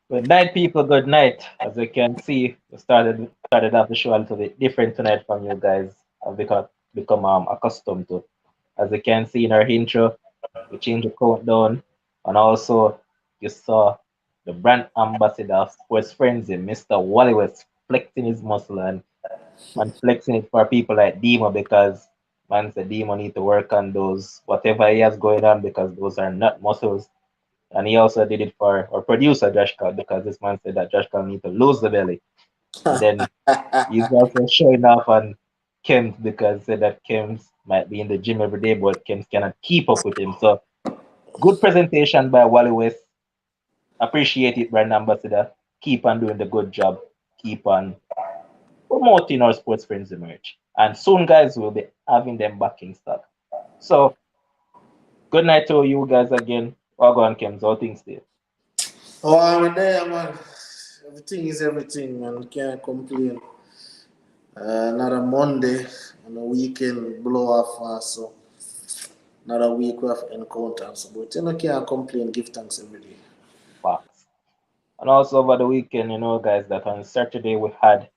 Good night, people. Good night. As you can see, we started off the show a little bit different tonight from you guys. I've become accustomed to. As you can see in our intro, we changed the countdown, and also you saw the brand ambassador of Sports Frenzy, Mr. Wally, was flexing his muscle and flexing it for people like Demo because man said Demo need to work on those whatever he has going on because those are not muscles. And he also did it for our producer Josh Call because this man said that Josh Call need to lose the belly. And then he's also showing off on Kems because he said that Kems might be in the gym every day, but Kems cannot keep up with him. So good presentation by Wally West. Appreciate it, brand ambassador. Keep on doing the good job. Keep on promoting our sports friends merch. And soon, guys, we'll be having them back in stock. So good night to you guys again. Well on, Kems. All things still. Oh, I'm there, man. Everything is everything, man. Can't complain. Another Monday and a weekend blow off fast, so another week we have encounters. But you know, can't complain. Give thanks every day. Facts. And also over the weekend, you know, guys, that on Saturday we had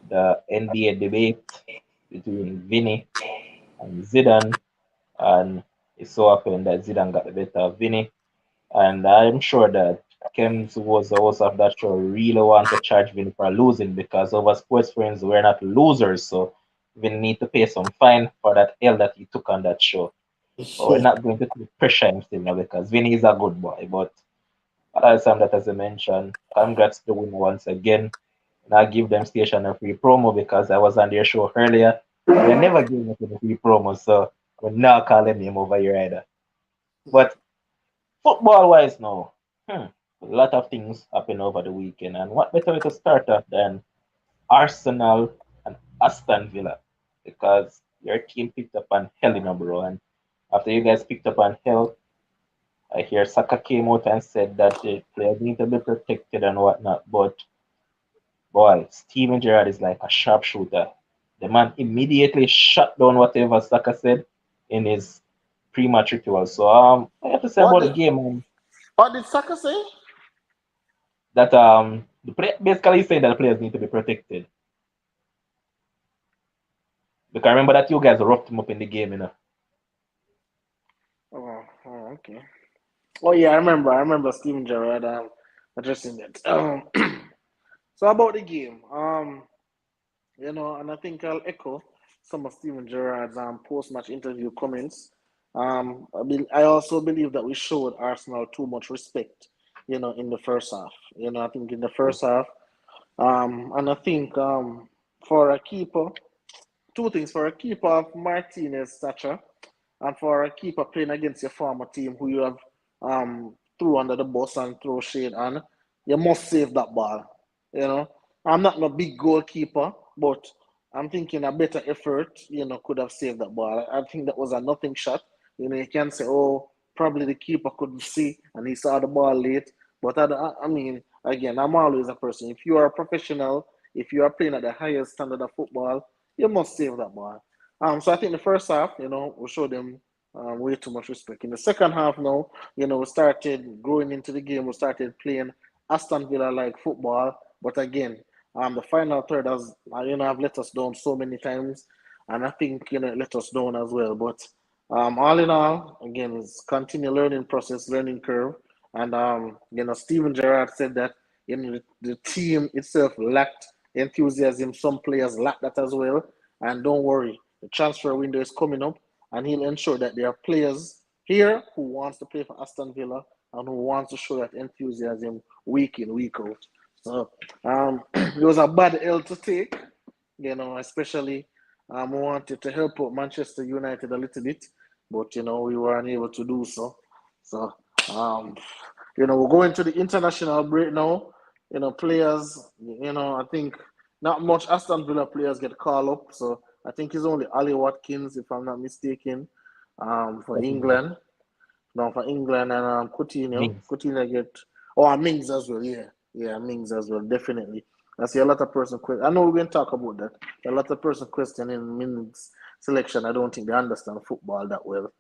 the NBA debate between Vinny and Zidane, and it so happened that Zidane got the better of Vinny. And I'm sure that Kems, who was the host of that show, really want to charge Vinny for losing because over sports friends, we're not losers, so Vinny need to pay some fine for that L that he took on that show. But we're not going to pressure him still now because Vinny is a good boy. But other than that, as I mentioned, congrats to the winner once again. And I give them station a free promo because I was on their show earlier. They never gave me a free promo, so we're not calling him over here either. But football wise now, a lot of things happen over the weekend. And what better way to start off than Arsenal and Aston Villa? Because your team picked up on hell in a bro. And after you guys picked up on hell, I hear Saka came out and said that the players need to be protected and whatnot. But boy, Steven Gerrard is like a sharpshooter. The man immediately shut down whatever Saka said in his pre-match ritual. So I have to say about the game What did Saka say? that basically saying that the players need to be protected. Because remember that you guys roughed him up in the game, you know. Okay. Oh yeah, I remember. I remember Steven Gerrard addressing that. So about the game, you know, and I think I'll echo some of Steven Gerrard's post-match interview comments. I also believe that we showed Arsenal too much respect, you know, in the first half. You know, I think in the first half, and I think for a keeper, two things for a keeper of Martinez stature, and for a keeper playing against your former team who you have threw under the bus and throw shade on, you must save that ball. You know, I'm not a big goalkeeper, but I'm thinking a better effort, you know, could have saved that ball. I think that was a nothing shot. You know, you can say, oh, probably the keeper couldn't see and he saw the ball late. But I mean, again, I'm always a person. If you are a professional, if you are playing at the highest standard of football, you must save that ball. So I think the first half, you know, we showed them way too much respect. In the second half, now, you know, we started growing into the game. We started playing Aston Villa like football, but again, the final third has, you know, have let us down so many times, and I think, you know, it let us down as well. But all in all, again, it's continue learning process, learning curve, and you know, Steven Gerrard said that, you know, the team itself lacked enthusiasm. Some players lack that as well, and don't worry, the transfer window is coming up, and he'll ensure that there are players here who wants to play for Aston Villa and who wants to show that enthusiasm week in, week out. So it was a bad L to take, especially we wanted to help out Manchester United a little bit, but we were unable to do so. So um, we're going to the international break now. Players, I think not much Aston Villa players get called up. So I think it's only Ali Watkins, if I'm not mistaken, for Coutinho, England. No, for England and Coutinho. Mings. Coutinho get oh and Mings as well. Yeah, yeah, Mings as well. Definitely. I see a lot of person. I know we're going to talk about that. A lot of person questioning Mings selection. I don't think they understand football that well.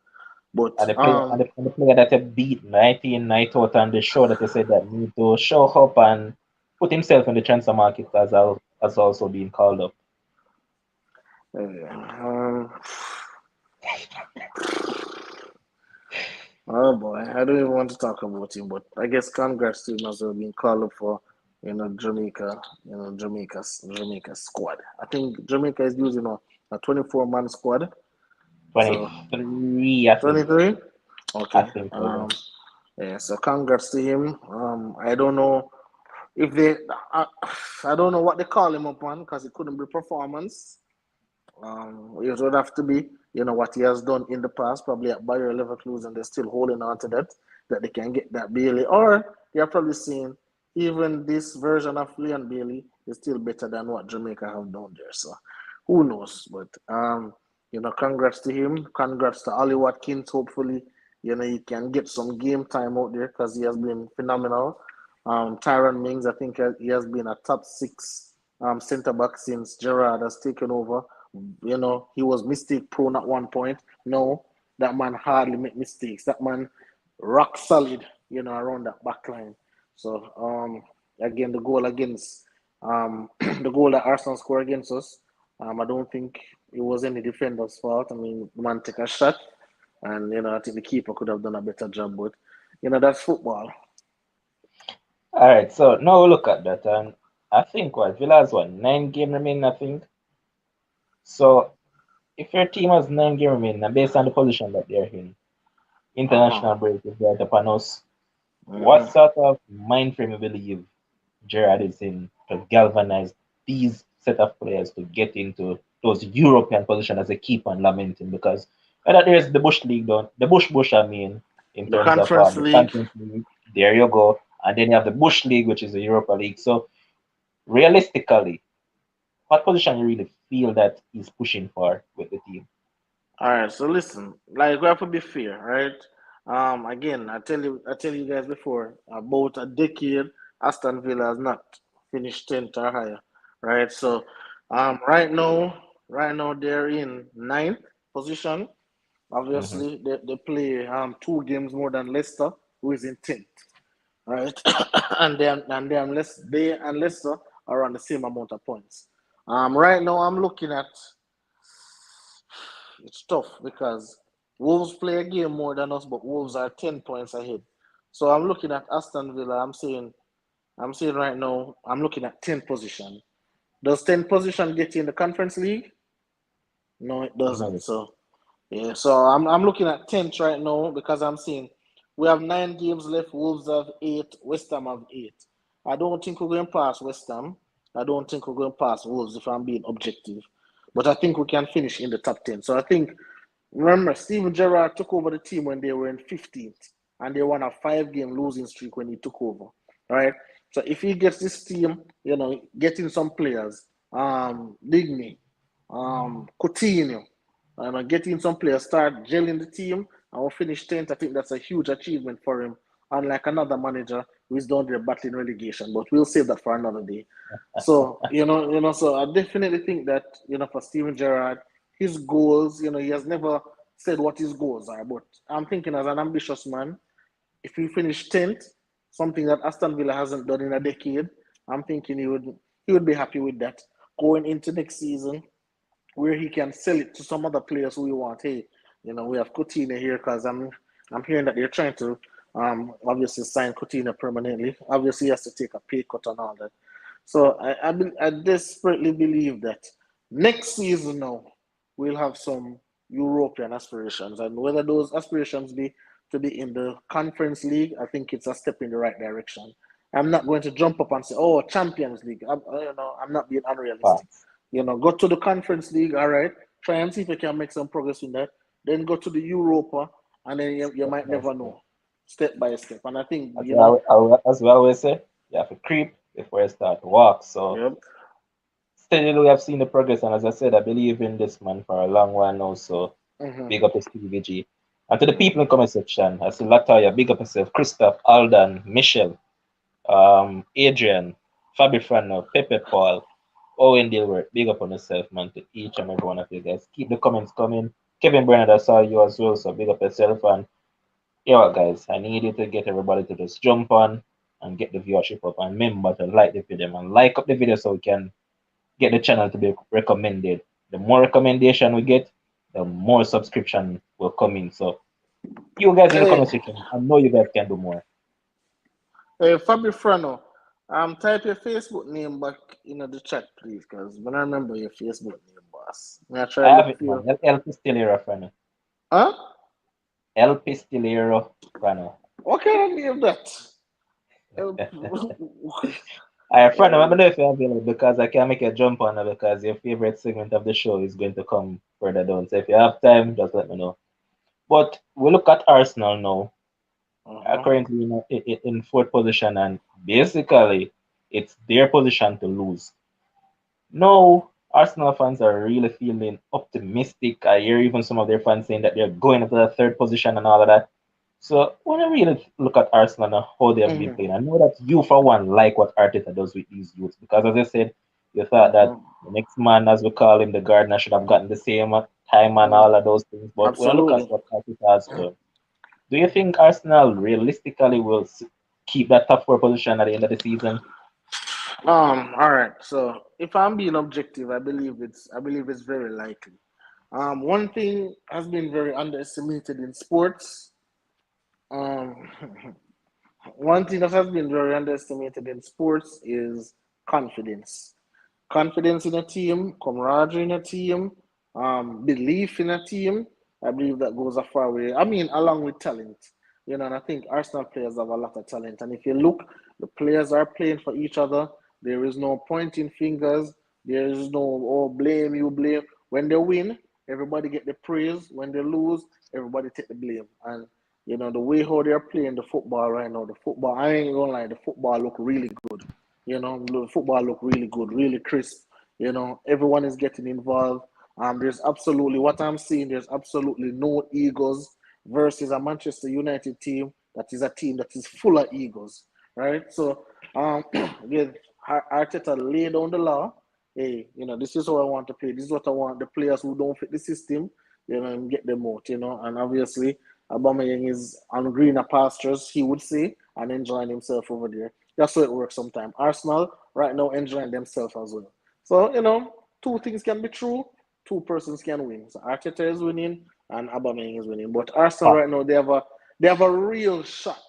But And the player that you beat 19 night out on the show that you said that need to show up and put himself in the transfer market as also being called up. um, oh boy, I don't even want to talk about him. But I guess congrats to him as well being called up for Jamaica. Jamaica squad. I think Jamaica is using a 24-man squad. So 23, I think. 23. I Okay. think so, yeah. Yeah. So congrats to him. I don't know if they. I, I don't know what they call him up on because it couldn't be performance. It would have to be, what he has done in the past, probably at Bayer Leverkusen, and they're still holding on to that they can get that Bailey. Or they're probably saying even this version of Leon Bailey is still better than what Jamaica have done there. So who knows? But congrats to him. Congrats to Ali Watkins. Hopefully, he can get some game time out there because he has been phenomenal. Tyron Mings, I think he has been a top six centre back since Gerrard has taken over. He was mistake prone at one point. No, that man hardly make mistakes. That man rock solid, around that back line. So again, the goal against the goal that Arsenal scored against us, I don't think it was any defender's fault. I mean, the man take a shot, and I think the keeper could have done a better job. But that's football. All right, so now we look at that, and I think what Villa's what 9 game remaining, I think. So if your team has 9 game remaining, and based on the position that they're in, Uh-huh. international break is right upon us. What Mm-hmm. sort of mind frame you believe Gerard is in to galvanize these set of players to get into those European positions as a keep on lamenting? Because whether there's the Bush League, don't the Bush, I mean, in The terms of Conference the League. Conference League, there you go, and then you have the Bush League, which is the Europa League. So realistically, what position you really feel that he's pushing for with the team? All right, so listen, like we have to be fair, right? Again, I tell you guys before, about a decade, Aston Villa has not finished 10th or higher, right? So, right now they're in ninth position. Hmm. Obviously, they play 2 games more than Leicester, who is in 10th, right? They and Leicester are on the same amount of points. Right now I'm looking at it's tough because Wolves play a game more than us, but Wolves are 10 points ahead. So I'm looking at Aston Villa. I'm saying right now, I'm looking at 10th position. Does 10th position get you in the Conference League? No, it doesn't. No. So yeah, so I'm looking at 10th right now because I'm seeing we have 9 games left. Wolves have 8. West Ham have 8. I don't think we're going past West Ham. I don't think we're going past Wolves if I'm being objective. But I think we can finish in the top 10. So I think remember, Steven Gerrard took over the team when they were in 15th, and they won a 5-game losing streak when he took over. Right? So if he gets this team, getting some players, Digny, Coutinho, and getting some players, start gelling the team, and we'll finish 10th. I think that's a huge achievement for him. Unlike another manager who is down there battling relegation, but we'll save that for another day. So so I definitely think that for Steven Gerrard, his goals, he has never said what his goals are, but I'm thinking as an ambitious man, if he finished 10th, something that Aston Villa hasn't done in a decade, I'm thinking he would be happy with that going into next season, where he can sell it to some other players who we want. Hey, we have Coutinho here because I'm hearing that they're trying to obviously sign Coutinho permanently. Obviously, he has to take a pay cut and all that. So I desperately believe that next season now we'll have some European aspirations, and whether those aspirations be to be in the Conference League, I think it's a step in the right direction. I'm not going to jump up and say, "Oh, Champions League." I'm not being unrealistic. Facts. Go to the Conference League. All right, try and see if you can make some progress in that. Then go to the Europa, and then you Step might by never step. know, step by step. And I think As we always say, you have to creep before you start to walk. So yep. steadily we have seen the progress, and as I said, I believe in this man for a long while now. So Mm-hmm. big up to Stevie G. And to the people Mm-hmm. in the comment section, I see Latoya, big up yourself, Christoph, Aldan, Michelle, Adrian, Fabi Frano, Pepe Paul, Owen Dilworth, big up on yourself, man, to each and every one of you guys. Keep the comments coming. Kevin Bernard, I saw you as well, so big up yourself. And yeah, what, guys, I need you to get everybody to just jump on and get the viewership up. And remember to like the video and like up the video so we can get the channel to be recommended. The more recommendation we get, the more subscription will come in. So you guys in the Hey, comment section, I know you guys can do more. hey, Fabi Frano, type your Facebook name back in the chat, please, because when I remember your Facebook name, boss. May I try I to have look it, for man. you? El Pistolero, friend. Huh? El Pistolero, friend. What kind of name that? Um, Alright, friend, let me know if you're available because I can make a jump on it because your favorite segment of the show is going to come further down. So if you have time, just let me know. But we look at Arsenal now, uh-huh. currently in fourth position, and basically it's their position to lose. No, Arsenal fans are really feeling optimistic. I hear even some of their fans saying that they're going into the third position and all of that. So when I really look at Arsenal and how they have been Mm-hmm. playing, I know that you for one like what Arteta does with these youths because as I said, you thought that Mm-hmm. the next man, as we call him, the gardener, should have gotten the same time and Mm. all of those things. But when I look at Absolutely. what Arteta has done, do you think Arsenal realistically will keep that top four position at the end of the season? All right. So if I'm being objective, I believe it's very likely. One thing has been very underestimated in sports. Um, one thing that has been very underestimated in sports is confidence. Confidence in a team, camaraderie in a team, belief in a team. I believe that goes a far way. I mean, along with talent, and I think Arsenal players have a lot of talent. And if you look, the players are playing for each other. There is no pointing fingers. There is no blame you blame. When they win, everybody get the praise. When they lose, everybody take the blame. And the way how they're playing the football right now, the football, I ain't gonna lie, the football look really good. The football look really good, really crisp. Everyone is getting involved. There's absolutely what I'm seeing. There's absolutely no egos versus a Manchester United team that is a team that is full of egos, right? So, with Arteta lay down the law. Hey, this is how I want to play. This is what I want. The players who don't fit the system, and get them out. And obviously, Aubameyang is on greener pastures, he would say, and enjoying himself over there. That's how it works sometimes. Arsenal right now enjoying themselves as well. So, two things can be true, two persons can win. So Arteta is winning and Aubameyang is winning. But Arsenal Fact. right now they have a real shot.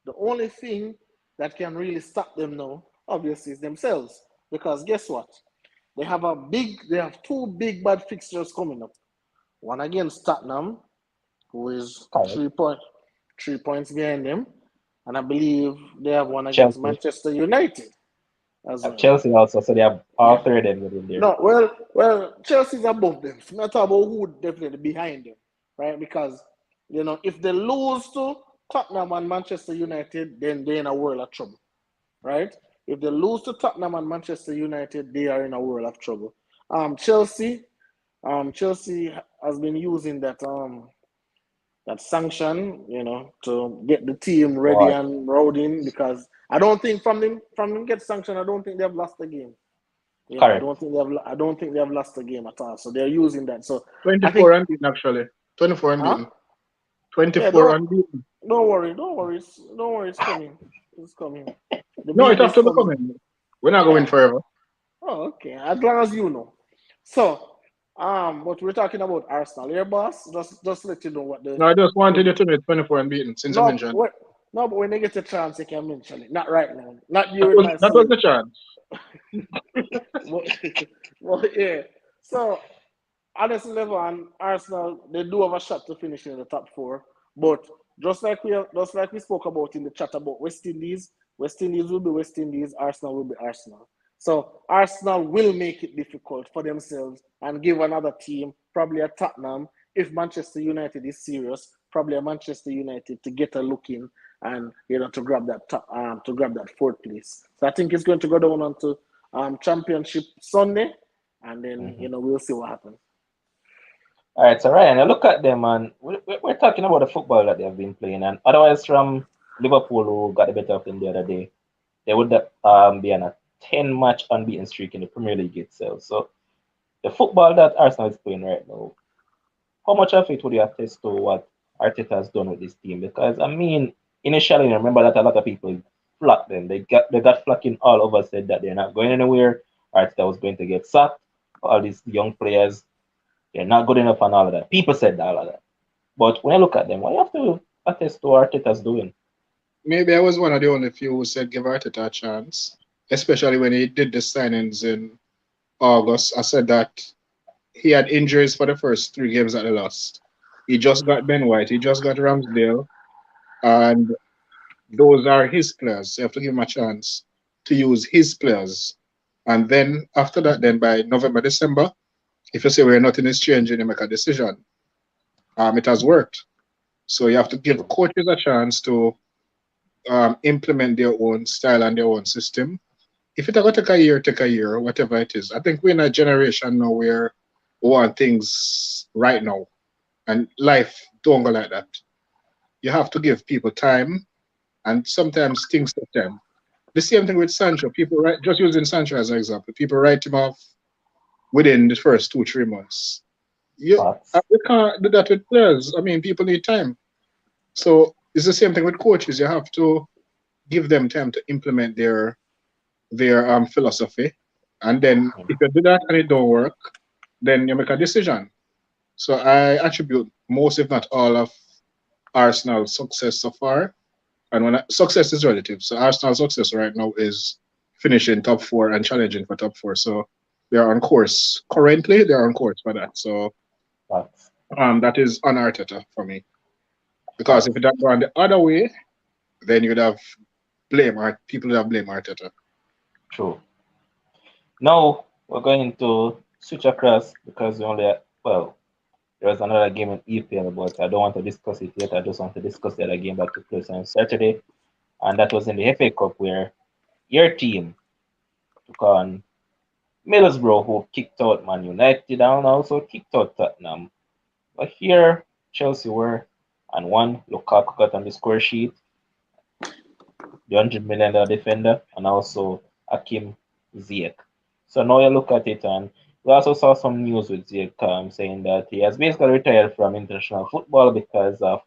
The only thing that can really stop them now, obviously, is themselves. Because guess what? They have two big bad fixtures coming up. One against Tottenham, who is Correct. 3 points behind them. And I believe they have one against Chelsea. Manchester United as well. Chelsea also, so they have all three of them within there. No, well, Chelsea's above them. So not about who definitely behind them, right? Because if they lose to Tottenham and Manchester United, then they're in a world of trouble, right? If they lose to Tottenham and Manchester United, they are in a world of trouble. Chelsea, Chelsea has been using that sanction, to get the team ready But and rolling because I don't think from them get sanctioned, I don't think they've lost the game. I correct. don't think they have lost the game at all. So they're using that. So I 24 think, unbeaten, actually. 24 huh? unbeaten. Yeah, 24 don't unbeaten. don't worry, don't worry, don't worry. It's coming. It's coming. The No, it beating have is to be coming. coming. We're not going Yeah. forever. Oh, okay. As long as you know. So, but we're talking about Arsenal here, boss. Just let you know what No, I just wanted the you to know 24 unbeaten since I no, mentioned. what no, but when they get a chance, they can mention it. Not right now. Not That during was my that was segment. the chance. Well, well, yeah. So honestly, level and Arsenal, they do have a shot to finish in the top four. But just like we spoke about in the chat about West Indies, West Indies will be West Indies, Arsenal will be Arsenal. So Arsenal will make it difficult for themselves and give another team, probably a Tottenham, if Manchester United is serious, probably a Manchester United to get a look in and to grab that fourth place. So I think it's going to go down onto Championship Sunday, and then Mhm. we'll see what happens. All right, so Ryan, I look at them and we're talking about the football that they've been playing, and otherwise from Liverpool who got the better of them the other day, they would be on a 10-match unbeaten streak in the Premier League itself. So the football that Arsenal is playing right now, how much of it would you attest to what Arteta has done with this team? Because I mean, initially, I remember that a lot of people flocked them. They got flocking all over, said that they're not going anywhere. Arteta was going to get sacked. All these young players, they're not good enough and all of that. People said all of that. But when I look at them, what you have to attest to what Arteta's doing? Maybe I was one of the only few who said give Arteta a chance, especially when he did the signings in August. I said that he had injuries for the first 3 games that they lost. He just got Ben White, he just got Ramsdale, and those are his players. So you have to give him a chance to use his players. And then after that, then by November, December, if you say we're nothing is changing, you make a decision. It has worked. So you have to give coaches a chance to implement their own style and their own system. If it's going to take a year, whatever it is. I think we're in a generation now where we want things right now, and life don't go like that. You have to give people time, and sometimes things take time. The same thing with Sancho. People write, just using Sancho as an example, people write him off within the first 2 3 months. Thoughts? We can't do that with players. I mean, people need time. So it's the same thing with coaches. You have to give them time to implement their philosophy, and then if you do that and it don't work, then you make a decision. So I attribute most, if not all, of Arsenal's success so far. And success is relative, so Arsenal's success right now is finishing top four and challenging for top four. So they are on course. Currently, they are on course for that. So Thoughts? that is on Arteta for me. Because if Thoughts? it had gone the other way, then you'd have people would have blame Arteta. True. Now we're going to switch across because we only well, there was another game in EPL, but I don't want to discuss it yet. I just want to discuss the other game that took place on Saturday, and that was in the FA Cup where your team took on Middlesbrough, who kicked out Man United and also kicked out Tottenham. But here, Chelsea were and one Lukaku got on the score sheet, the $100 million defender, and also Akim Ziyech. So now you look at it, and we also saw some news with Ziyech saying that he has basically retired from international football because of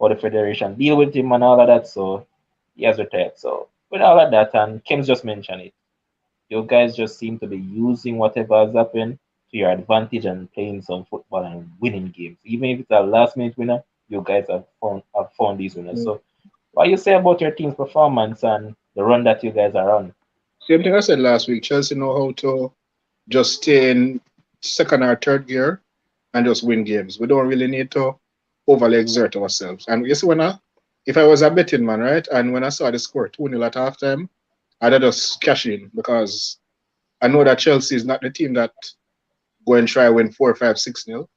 how the federation deal with him and all of that. So he has retired. So with all of that, and Kim's just mentioned it, you guys just seem to be using whatever has happened to your advantage and playing some football and winning games. Even if it's a last minute winner, you guys have found these winners. So what you say about your team's performance and the run that you guys are on? Same thing I said last week. Chelsea know how to just stay in second or third gear and just win games. We don't really need to overly exert ourselves. And you see, if I was a betting man, right, and when I saw the score 2-0 at halftime, I'd have just cash in because I know that Chelsea is not the team that go and try win 4 5 6 0,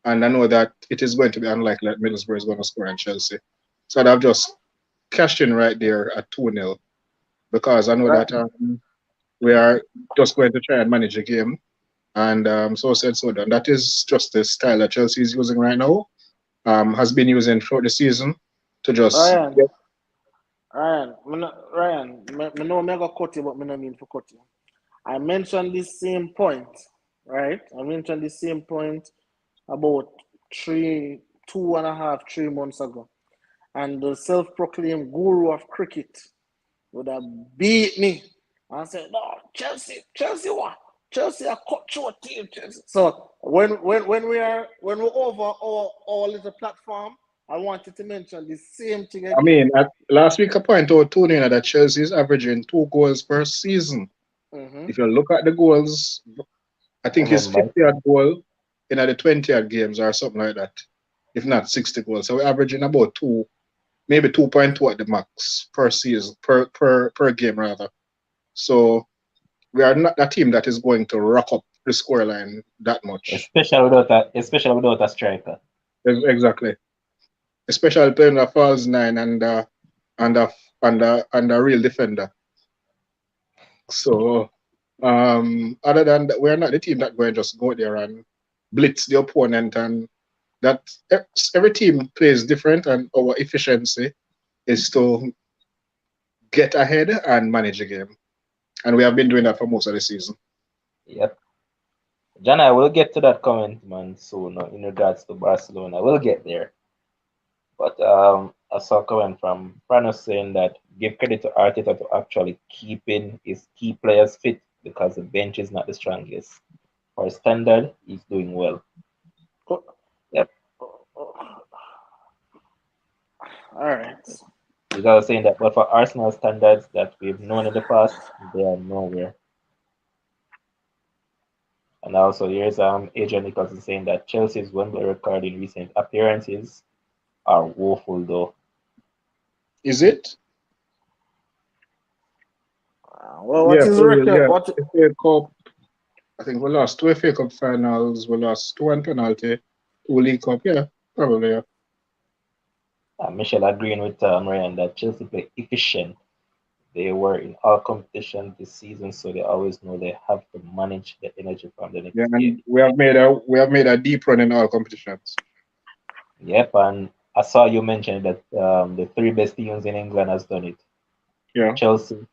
and I know that it is going to be unlikely that Middlesbrough is going to score on Chelsea. So I'd have just cashed in right there at 2-0 because I know Right. that we are just going to try and manage the game. And so said, so done. That is just the style that Chelsea is using right now, has been using throughout the season to just Ryan, me know me go cut you, but me no mean for cut you. I mentioned this same point, right? I mentioned this same point about 2.5, 3 months ago, and the self-proclaimed guru of cricket would have beat me and said, "No, Chelsea what? Chelsea are cut short team." Chelsea. So when we're over our little platform, I wanted to mention the same thing I again. mean, last week I pointed out to you that Chelsea is averaging 2 goals per season. Mm-hmm. If you look at the goals, I I think his remember. 50th goal in the 20th games or something like that, if not 60 goals. So we're averaging about two maybe 2.2 at the max per season, per game rather. So we are not a team that is going to rock up the scoreline that much. Especially without a striker. Exactly. Especially playing a false nine and a and a real defender. So other than that, we're not the team that going to just go there and blitz the opponent, and that every team plays different, and our efficiency is to get ahead and manage the game. And we have been doing that for most of the season. Yep. John, I will get to that comment, man, soon in regards to Barcelona. We'll get there. But I saw a comment from Pranos saying that give credit to Arteta to actually keeping his key players fit because the bench is not the strongest. For standard, he's doing well. Oh, Yep. oh. All right. He's also saying that, but for Arsenal standards that we've known in the past, they are nowhere. And also, here's Adrian Nicholson saying that Chelsea's Wembley record in recent appearances are woeful, though. Is it? Well, what Yeah, is the for real. record? Yeah, What? FA Cup. I think we lost two FA Cup finals. We lost two on penalty, two League Cup. Yeah, probably. Yeah. Michelle agreeing with Ryan that Chelsea play efficient. They were in all competitions this season, so they always know they have to manage the energy from the Yeah, next game. and we have made a deep run in all competitions. Yep, and I saw you mention that the three best teams in England has done it: Yeah. Chelsea,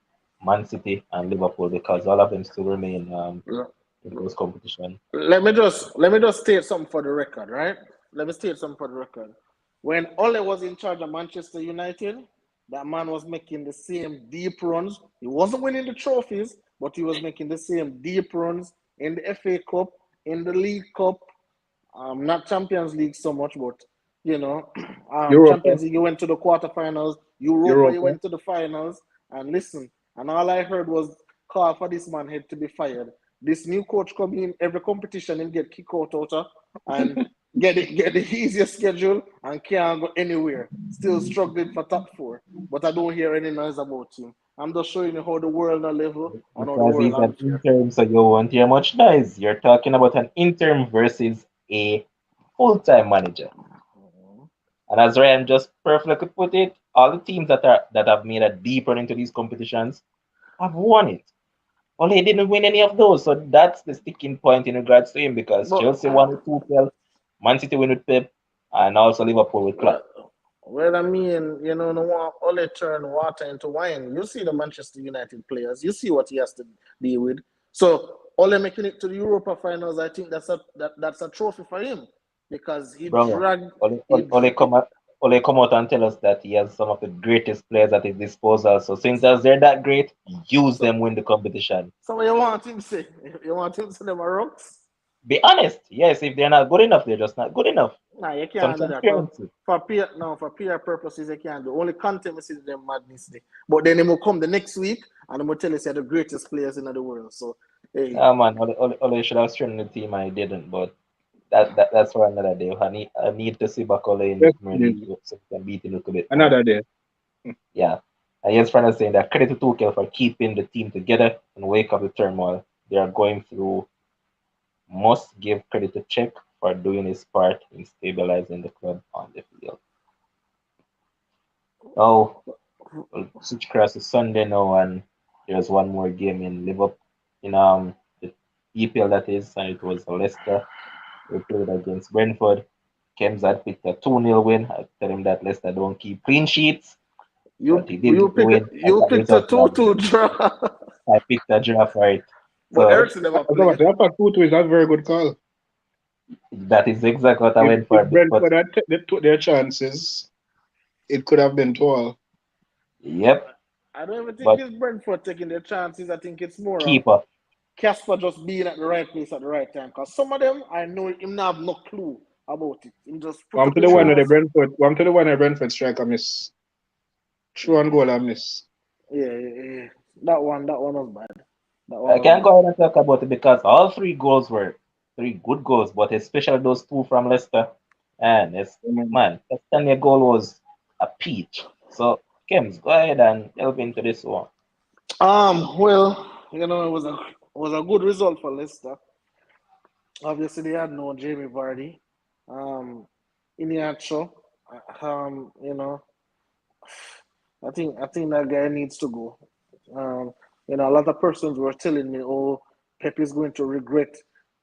Man City, and Liverpool, because all of them still remain in those competitions. Let me just state something for the record, right? Let me state something for the record. When Ole was in charge of Manchester United, that man was making the same deep runs. He wasn't winning the trophies, but he was making the same deep runs in the FA Cup, in the League Cup. Not Champions League so much, but you know, Europa, Champions League. You went to the quarterfinals. Europa, you Europa. went to the finals. And listen, and all I heard was call for this man head to be fired. This new coach come in every competition and get kicked out of, and get the easiest schedule and can't go anywhere. Still struggling for top four, but I don't hear any noise about him. I'm just showing you how the world are level and how the Because world he's an unfair. interim, so you won't hear much noise. You're talking about an interim versus a full-time manager. And as Ryan just perfectly could put it, all the teams that have made a deep run into these competitions have won it. Only he didn't win any of those, so that's the sticking point in regards to him because But Chelsea won with Tuchel, Man City win with Pep, and also Liverpool with Klopp. well, well, I mean, no one only turn water into wine. You see the Manchester United players. You see what he has to deal with. So only making it to the Europa finals, I think that's a trophy for him because he Bro, dragged Ole, he. Ole, Ole come out, Ole come out and tell us that he has some of the greatest players at his disposal. So since as they're that great, use So them win the competition. so what you want him to say? You want him to say them are rocks? Be honest. Yes, if they're not good enough, they're just not good enough. Nah, you Some can't do that transparency. for PR. No, for PR purposes, you can't do. Only content we see them madness day. But then they will come the next week and they will tell us they're the greatest players in the world. So hey, Yeah, man, Ole should have strengthened the team. I didn't, but that's for another day. I need to see back Ole in the Premier League Definitely. so we can beat a little bit more. Another day. Yeah. And yes, friend is saying that credit to Tuchel for keeping the team together and wake up the turmoil they are going through. Must give credit to Czech for doing his part in stabilizing the club on the field. Now, we'll switch across to Sunday now, and there's one more game in Liverpool in the EPL that is, and it was Leicester. We played against Brentford. Kems had picked a 2-0 win. I tell him that Leicester don't keep clean sheets, but he did get the win. And you that picked a result was 2-2 draw. I picked a draw for it. But So Ericsson never I played. thought Tutu is a very good call. that is exactly what I If, went if for. But Brentford had took their chances, it could have been 12. yep, I don't even think but it's Brentford taking their chances. I think it's more of keeper. Casper just being at the right place at the right time. Because some of them, I know him not have no clue about it. Him just put One up to the the one of True. the runners. Brentford, one to the one of Brentford striker miss. Through and goal and miss. Yeah. That one was bad. That one I was can't bad. go ahead and talk about it because all three goals were three good goals, but especially those two from Leicester. And it's Um, man, that Stanley goal was a peach. So, Kems, go ahead and delve into this one. Well, it was a good result for Leicester. Obviously, they had no Jamie Vardy. Um, Iniacho, um, you know, I think that guy needs to go. Um, a lot of persons were telling me, "Oh, Pep is going to regret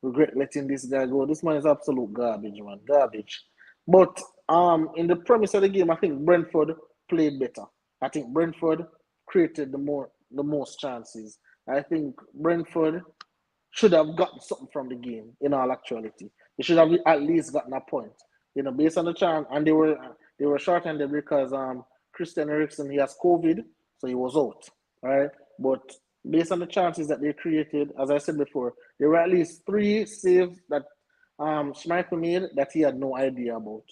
letting this guy go." This man is absolute garbage, man, garbage. But in the premise of the game, I think Brentford played better. I think Brentford created the most chances. I think Brentford should have gotten something from the game. In all actuality, they should have at least gotten a point. Based on the chance, and they were short-handed because Christian Eriksen, he has COVID, so he was out. Right, but based on the chances that they created, as I said before, there were at least three saves that Schmeichel made that he had no idea about.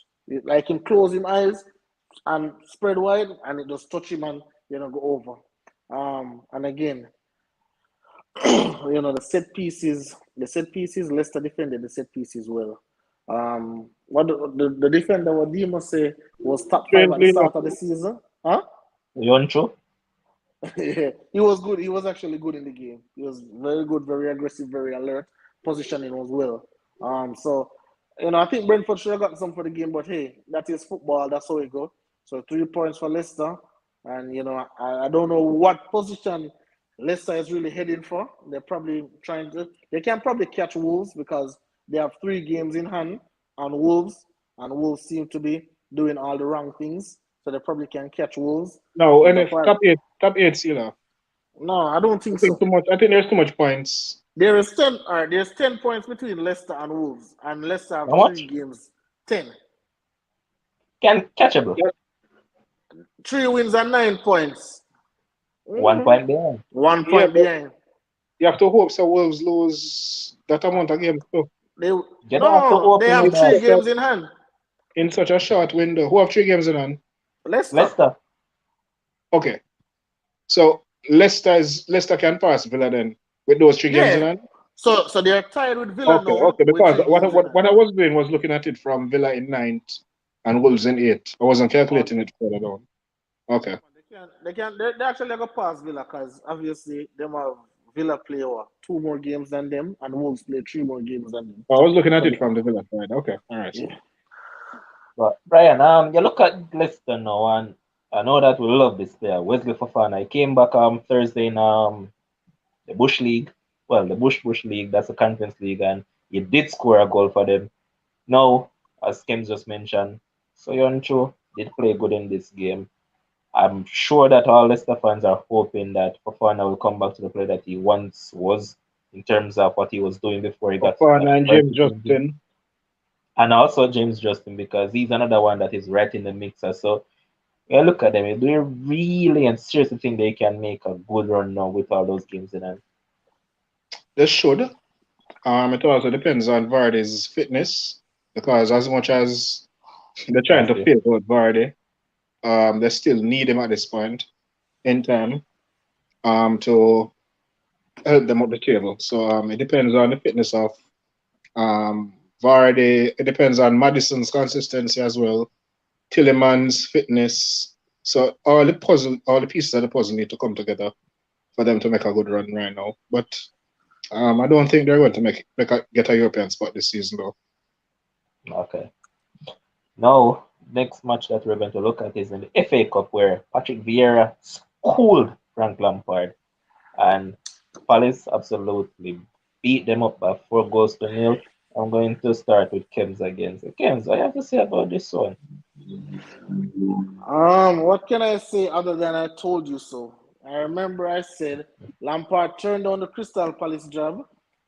Like him close his eyes and spread wide, and it just touch him and go over. And again, the set pieces, Leicester defended the set pieces well. What the defender, what Dima say, was top five at the Strangely enough, start of the season. Huh? Yonchu? Yeah, he was good. He was actually good in the game. He was very good, very aggressive, very alert. Positioning was well. So I think Brentford should have gotten some for the game, but hey, that is football. That's how it go. So 3 points for Leicester, and I don't know what position Leicester is really heading for. They're probably trying to. They can probably catch Wolves because they have 3 games in hand on Wolves, and Wolves seem to be doing all the wrong things. So they probably can catch Wolves. no, But and if apart, top eight, no, I don't I think think so. too much. I think there's too much points. There is 10. All right, there's 10 points between Leicester and Wolves, and Leicester have How three much? games. 10. Can catchable. Yeah, 3 wins and 9 points. One Mhm. point behind. One yeah, point but behind. you have to hope so Wolves lose that amount of games too. They You don't have to no, they open have In with that. three such a, games in hand. in such a short window. Who have 3 games in hand? Leicester. Leicester. Okay, so Leicester can pass Villa then with those 3 games in Yeah. hand. So they are tied with Villa Okay, now okay. with Because three what, games in what hand. what I was doing was looking at it from Villa in ninth and Wolves in eighth. I wasn't Oh, calculating it further down. Okay. they actually have to pass Villa because obviously them have Villa play 2 more games than them, and Wolves play 3 more games than them. I was looking at So it from the Villa side. Okay, all right. yeah. But Brian, you look at Leicester now, and I know that we love this player, Wesley Fofana. He came back Thursday in the Bush League. Well, the Bush League, that's the Conference League, and he did score a goal for them. Now, as Kems just mentioned, Soyuncu did play good in this game. I'm sure that all Leicester fans are hoping that Fofana will come back to the player that he once was in terms of what he was doing before he got that Fofana and first James injury. Justin. And also James Justin because he's another one that is right in the mixer. So yeah, look at them. Do you really and seriously think they can make a good run now with all those games in hand? They should. It also depends on Vardy's fitness because as much as they're trying That's to it. phase out Vardy, they still need him at this point in time to help them up the table. So it depends on the fitness of Vardy. It depends on Madison's consistency as well. Tillemans' fitness. So all the pieces of the puzzle need to come together for them to make a good run right now. But I don't think they're going to get a European spot this season though. Okay. Now, next match that we're going to look at is in the FA Cup where Patrick Vieira schooled Frank Lampard and Palace absolutely beat them up by 4 goals to nil. I'm going to start with Kems again. So Kems, what you have to say about this one? What can I say other than I told you so? I remember I said Lampard turned down the Crystal Palace job,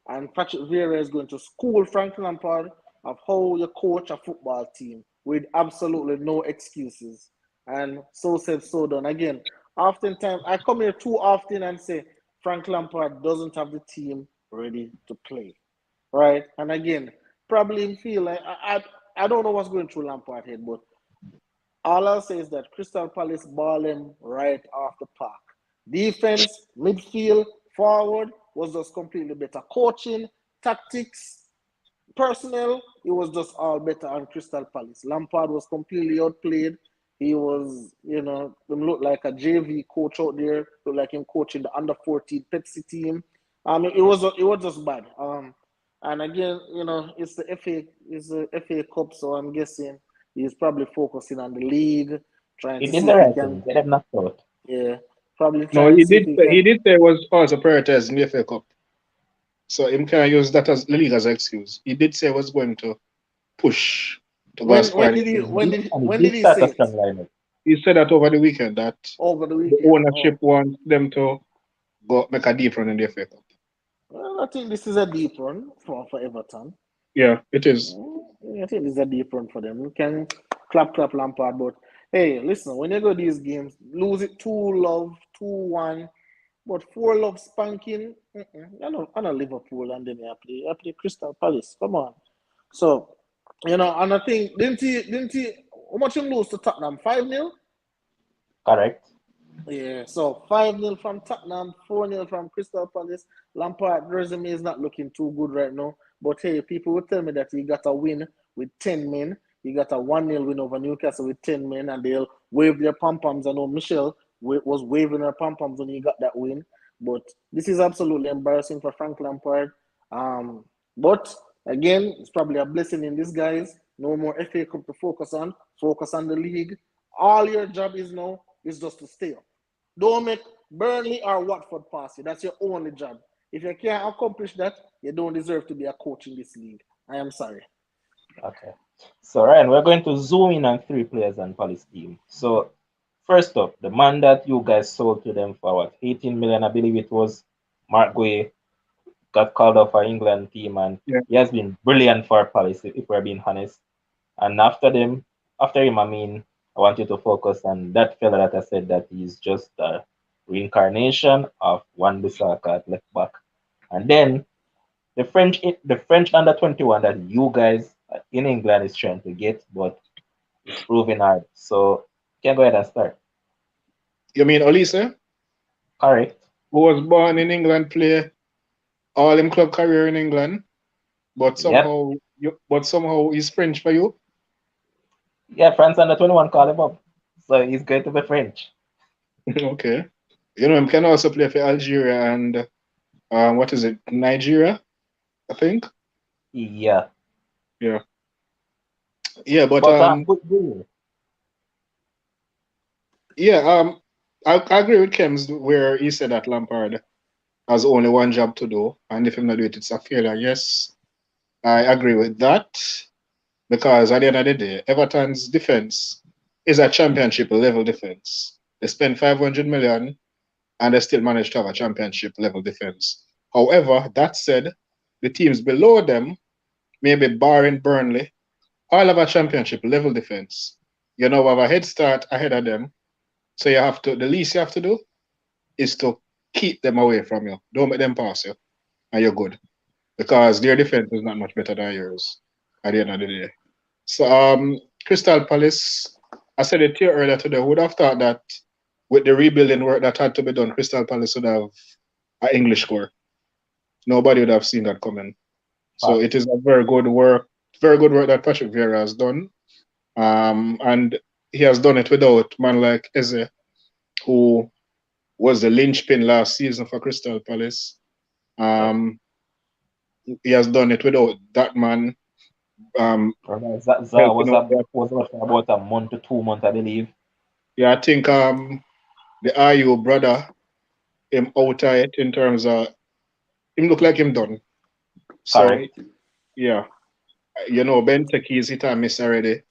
and Patrick Vieira is going to school Frank Lampard of how you coach a football team with absolutely no excuses. And so said, so done. Again, oftentimes I come here too often and say Frank Lampard doesn't have the team ready to play, right? And again, probably feel like I don't know what's going through Lampard head, but all I'll say is that Crystal Palace ball him right off the park. Defense, midfield, forward was just completely better. Coaching, tactics, personnel, it was just all better on Crystal Palace. Lampard was completely outplayed. He was, him looked like a JV coach out there. Looked like him coaching the under 14 Pepsi team. It was just bad. And again, it's the FA Cup, so I'm guessing he's probably focusing on the league, trying He to did see the if he right can, thing. Get them knocked out. yeah, probably No, trying to see if he he can. did say it was also prioritized in the FA Cup. So him can use that as the league as an excuse. He did say he was going to push to go as When far when as did he he can. when did And he when did did he start a say it? strong lineup. He said that over the weekend that Over the the weekend. ownership Oh, wants them to go make a deep run in the FA Cup. well, I think this is a deep run for Everton. Yeah, it is. I think this is a deep run for them. You can clap Lampard, but hey, listen, when you go these games, lose it 2-love, 2-1, but 4-love spanking. I know Liverpool and then I play Crystal Palace. Come on. So, and I think didn't he how much him lose to Tottenham? 5-0? Correct. Yeah, so 5-0 from Tottenham, 4-0 from Crystal Palace. Lampard resume is not looking too good right now. But hey, people will tell me that he got a win with 10 men. He got a 1-0 win over Newcastle with 10 men, and they'll wave their pom poms. I know Michelle was waving her pom poms when he got that win. But this is absolutely embarrassing for Frank Lampard. But again, it's probably a blessing in disguise. No more FA Cup to focus on. Focus on the league. All your job is now is just to stay up. Don't make Burnley or Watford pass you. That's your only job. If you can't accomplish that, you don't deserve to be a coach in this league. I am sorry. Okay. So Ryan, we're going to zoom in on three players on Palace team. So first up, the man that you guys sold to them for what, 18 million, I believe it was, Mark Guay, got called up for England team, and Yeah. he has been brilliant for Palace, if we're being honest. And after him, I mean, I want you to focus on that fella that I said that he's just a reincarnation of Wan Bissaka at left back. And then the French under 21 that you guys in England is trying to get, but it's proving hard. So you can go ahead and start. You mean Olise, Correct. who was born in England, play all him club career in England, but Yep. somehow he's French for you. Yeah, France under 21 call him up. So he's going to be French. Okay. Him can also play for Algeria and what is it, Nigeria, I think. Yeah. Yeah. Yeah, but But good. yeah, I agree with Kems where he said that Lampard has only one job to do, and if him not do it, it's a failure. Yes, I agree with that because at the end of the day, Everton's defense is a championship level defense. They spend 500 million and they still manage to have a championship level defense. However, that said, the teams below them, maybe barring Burnley, all have a championship level defense. Have a head start ahead of them. So the least you have to do is to keep them away from you. Don't make them pass you, and you're good. Because their defense is not much better than yours at the end of the day. So Crystal Palace, I said it to you earlier today, would have thought that with the rebuilding work that had to be done, Crystal Palace would have an English score. Nobody would have seen that coming. So it Facts. is a very good work that Patrick Vieira has done. And he has done it without man like Eze, who was the linchpin last season for Crystal Palace. Yep. Um, he has done it without that man um, Remember, Zaha helping was out. was out for about a month to 2 months, I believe. Yeah, I think the IU brother him out of it in terms of him look like him done. So Correct. yeah, Ben Teke's hit and miss already.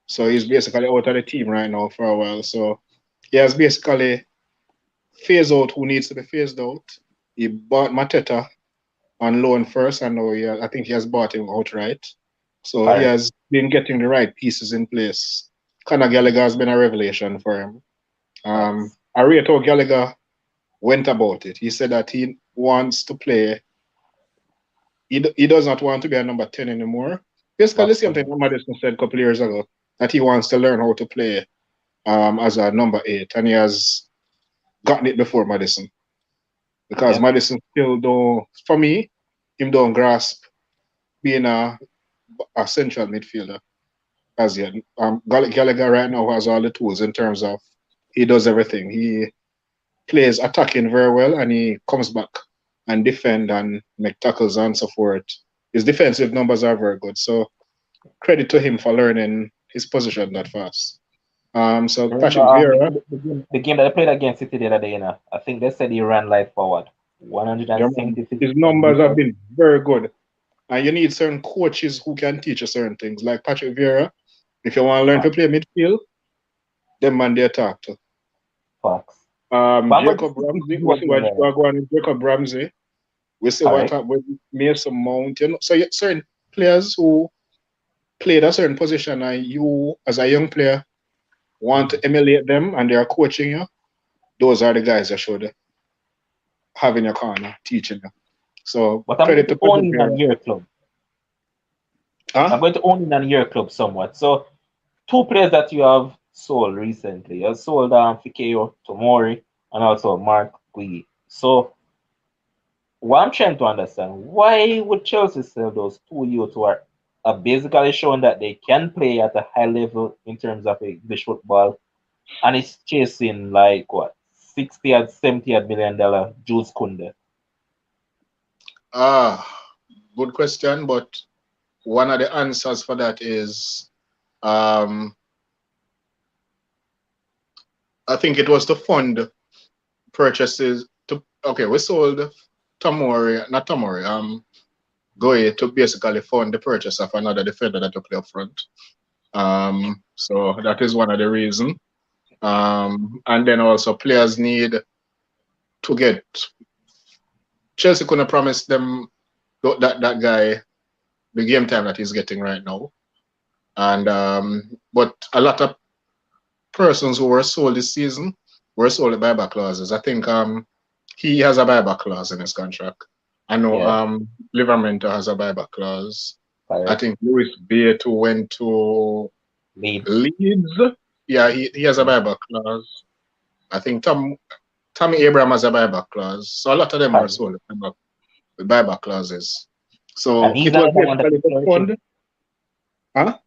So he's basically out of the team right now for a while. So he has basically phased out who needs to be phased out. He bought Mateta on loan first, and now I think he has bought him outright. So he Correct. has been getting the right pieces in place. Conor Gallagher has been a revelation for him. Facts. I rate how Gallagher went about it. He said that he wants to play. He does not want to be a number 10 anymore. Basically, the Box same thing to that Madison said a couple of years ago, that he wants to learn how to play as a number 8, and he has gotten it before Madison. Because Yep. Madison still don't, for me, him don't grasp being a central midfielder. as yet. Gallagher right now has all the tools in terms of he does everything. He plays attacking very well and he comes back and defend and make tackles and so forth. His defensive numbers are very good. So credit to him for learning his position that fast. So Remember, Patrick Vieira, the game that I played against City the other day, I think they said he ran like forward, his 176 numbers have meters. been very good. And you need certain coaches who can teach you certain things. Like Patrick Vieira, if you want to learn to Facts. play midfield, them man they talk to. Facts. But I'm going to Jacob stick with Ramsey, you we see again what there. going on with Jacob Ramsey. We see what Correct. happened with Mason Mount. You know, so certain players who played a certain position and you, as a young player, want to emulate them and they are coaching you, those are the guys that should have in your corner, teaching you. So But I'm going credit to to own Patrick in Vieira. on your club. I'm Huh? going to own in on your club somewhat. So two players that you have sold recently. You have sold Fikayo Tomori and also Mark Gui. So what I'm trying to understand, why would Chelsea sell those two youths who are basically showing that they can play at a high level in terms of English football, and it's chasing like what 60 or 70 million dollar Jules Kunde? Ah, good question, but one of the answers for that is um, I think it was to fund purchases to okay, we sold Tomori, not Tomori, Goye to basically fund the purchase of another defender that to play up front. So that is one of the reasons. And then also players need to get Chelsea couldn't promise them that guy the game time that he's getting right now. And but a lot of persons who were sold this season were sold at buyback clauses. I think he has a buyback clause in his contract. I know Yeah, Livermore has a buyback clause. I correct. think Louis Bate who went to Leeds. Leeds. Yeah, he has a Yeah, buyback clause. I think Tommy Abraham has a buyback clause. So a lot of them were correct. sold with buyback clauses. And So he's it was another one that basically is to flourishing. fund. Huh?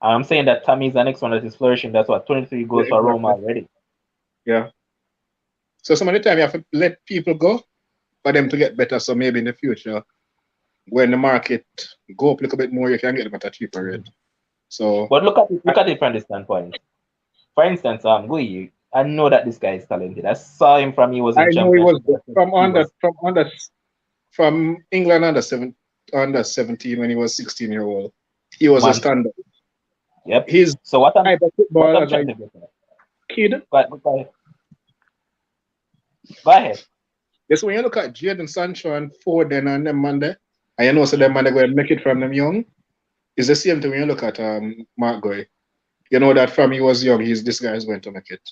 I'm saying that Tammy is the next one that is flourishing. That's what 23 Yeah, goals for Roma exactly. already. Yeah. So some of the time you have to let people go for them to get better. So maybe in the future, when the market go up a little bit more, you can get them at a cheaper rate. So But look at it from this standpoint. For instance, Gui, I know that this guy is talented. I saw him from he was I in know he was championship. I think he was from England under 17 when he was 16-year old. He was a monster. standard. Yep. His So type of what football I'm as a trying to get at. kid. Go ahead. Yes, when you look at Jadon Sancho and Foden and them man there, and you know so them man they go and make it from them young. It's the same thing when you look at Mark Goy. You know that from he was young, this guy is going to make it.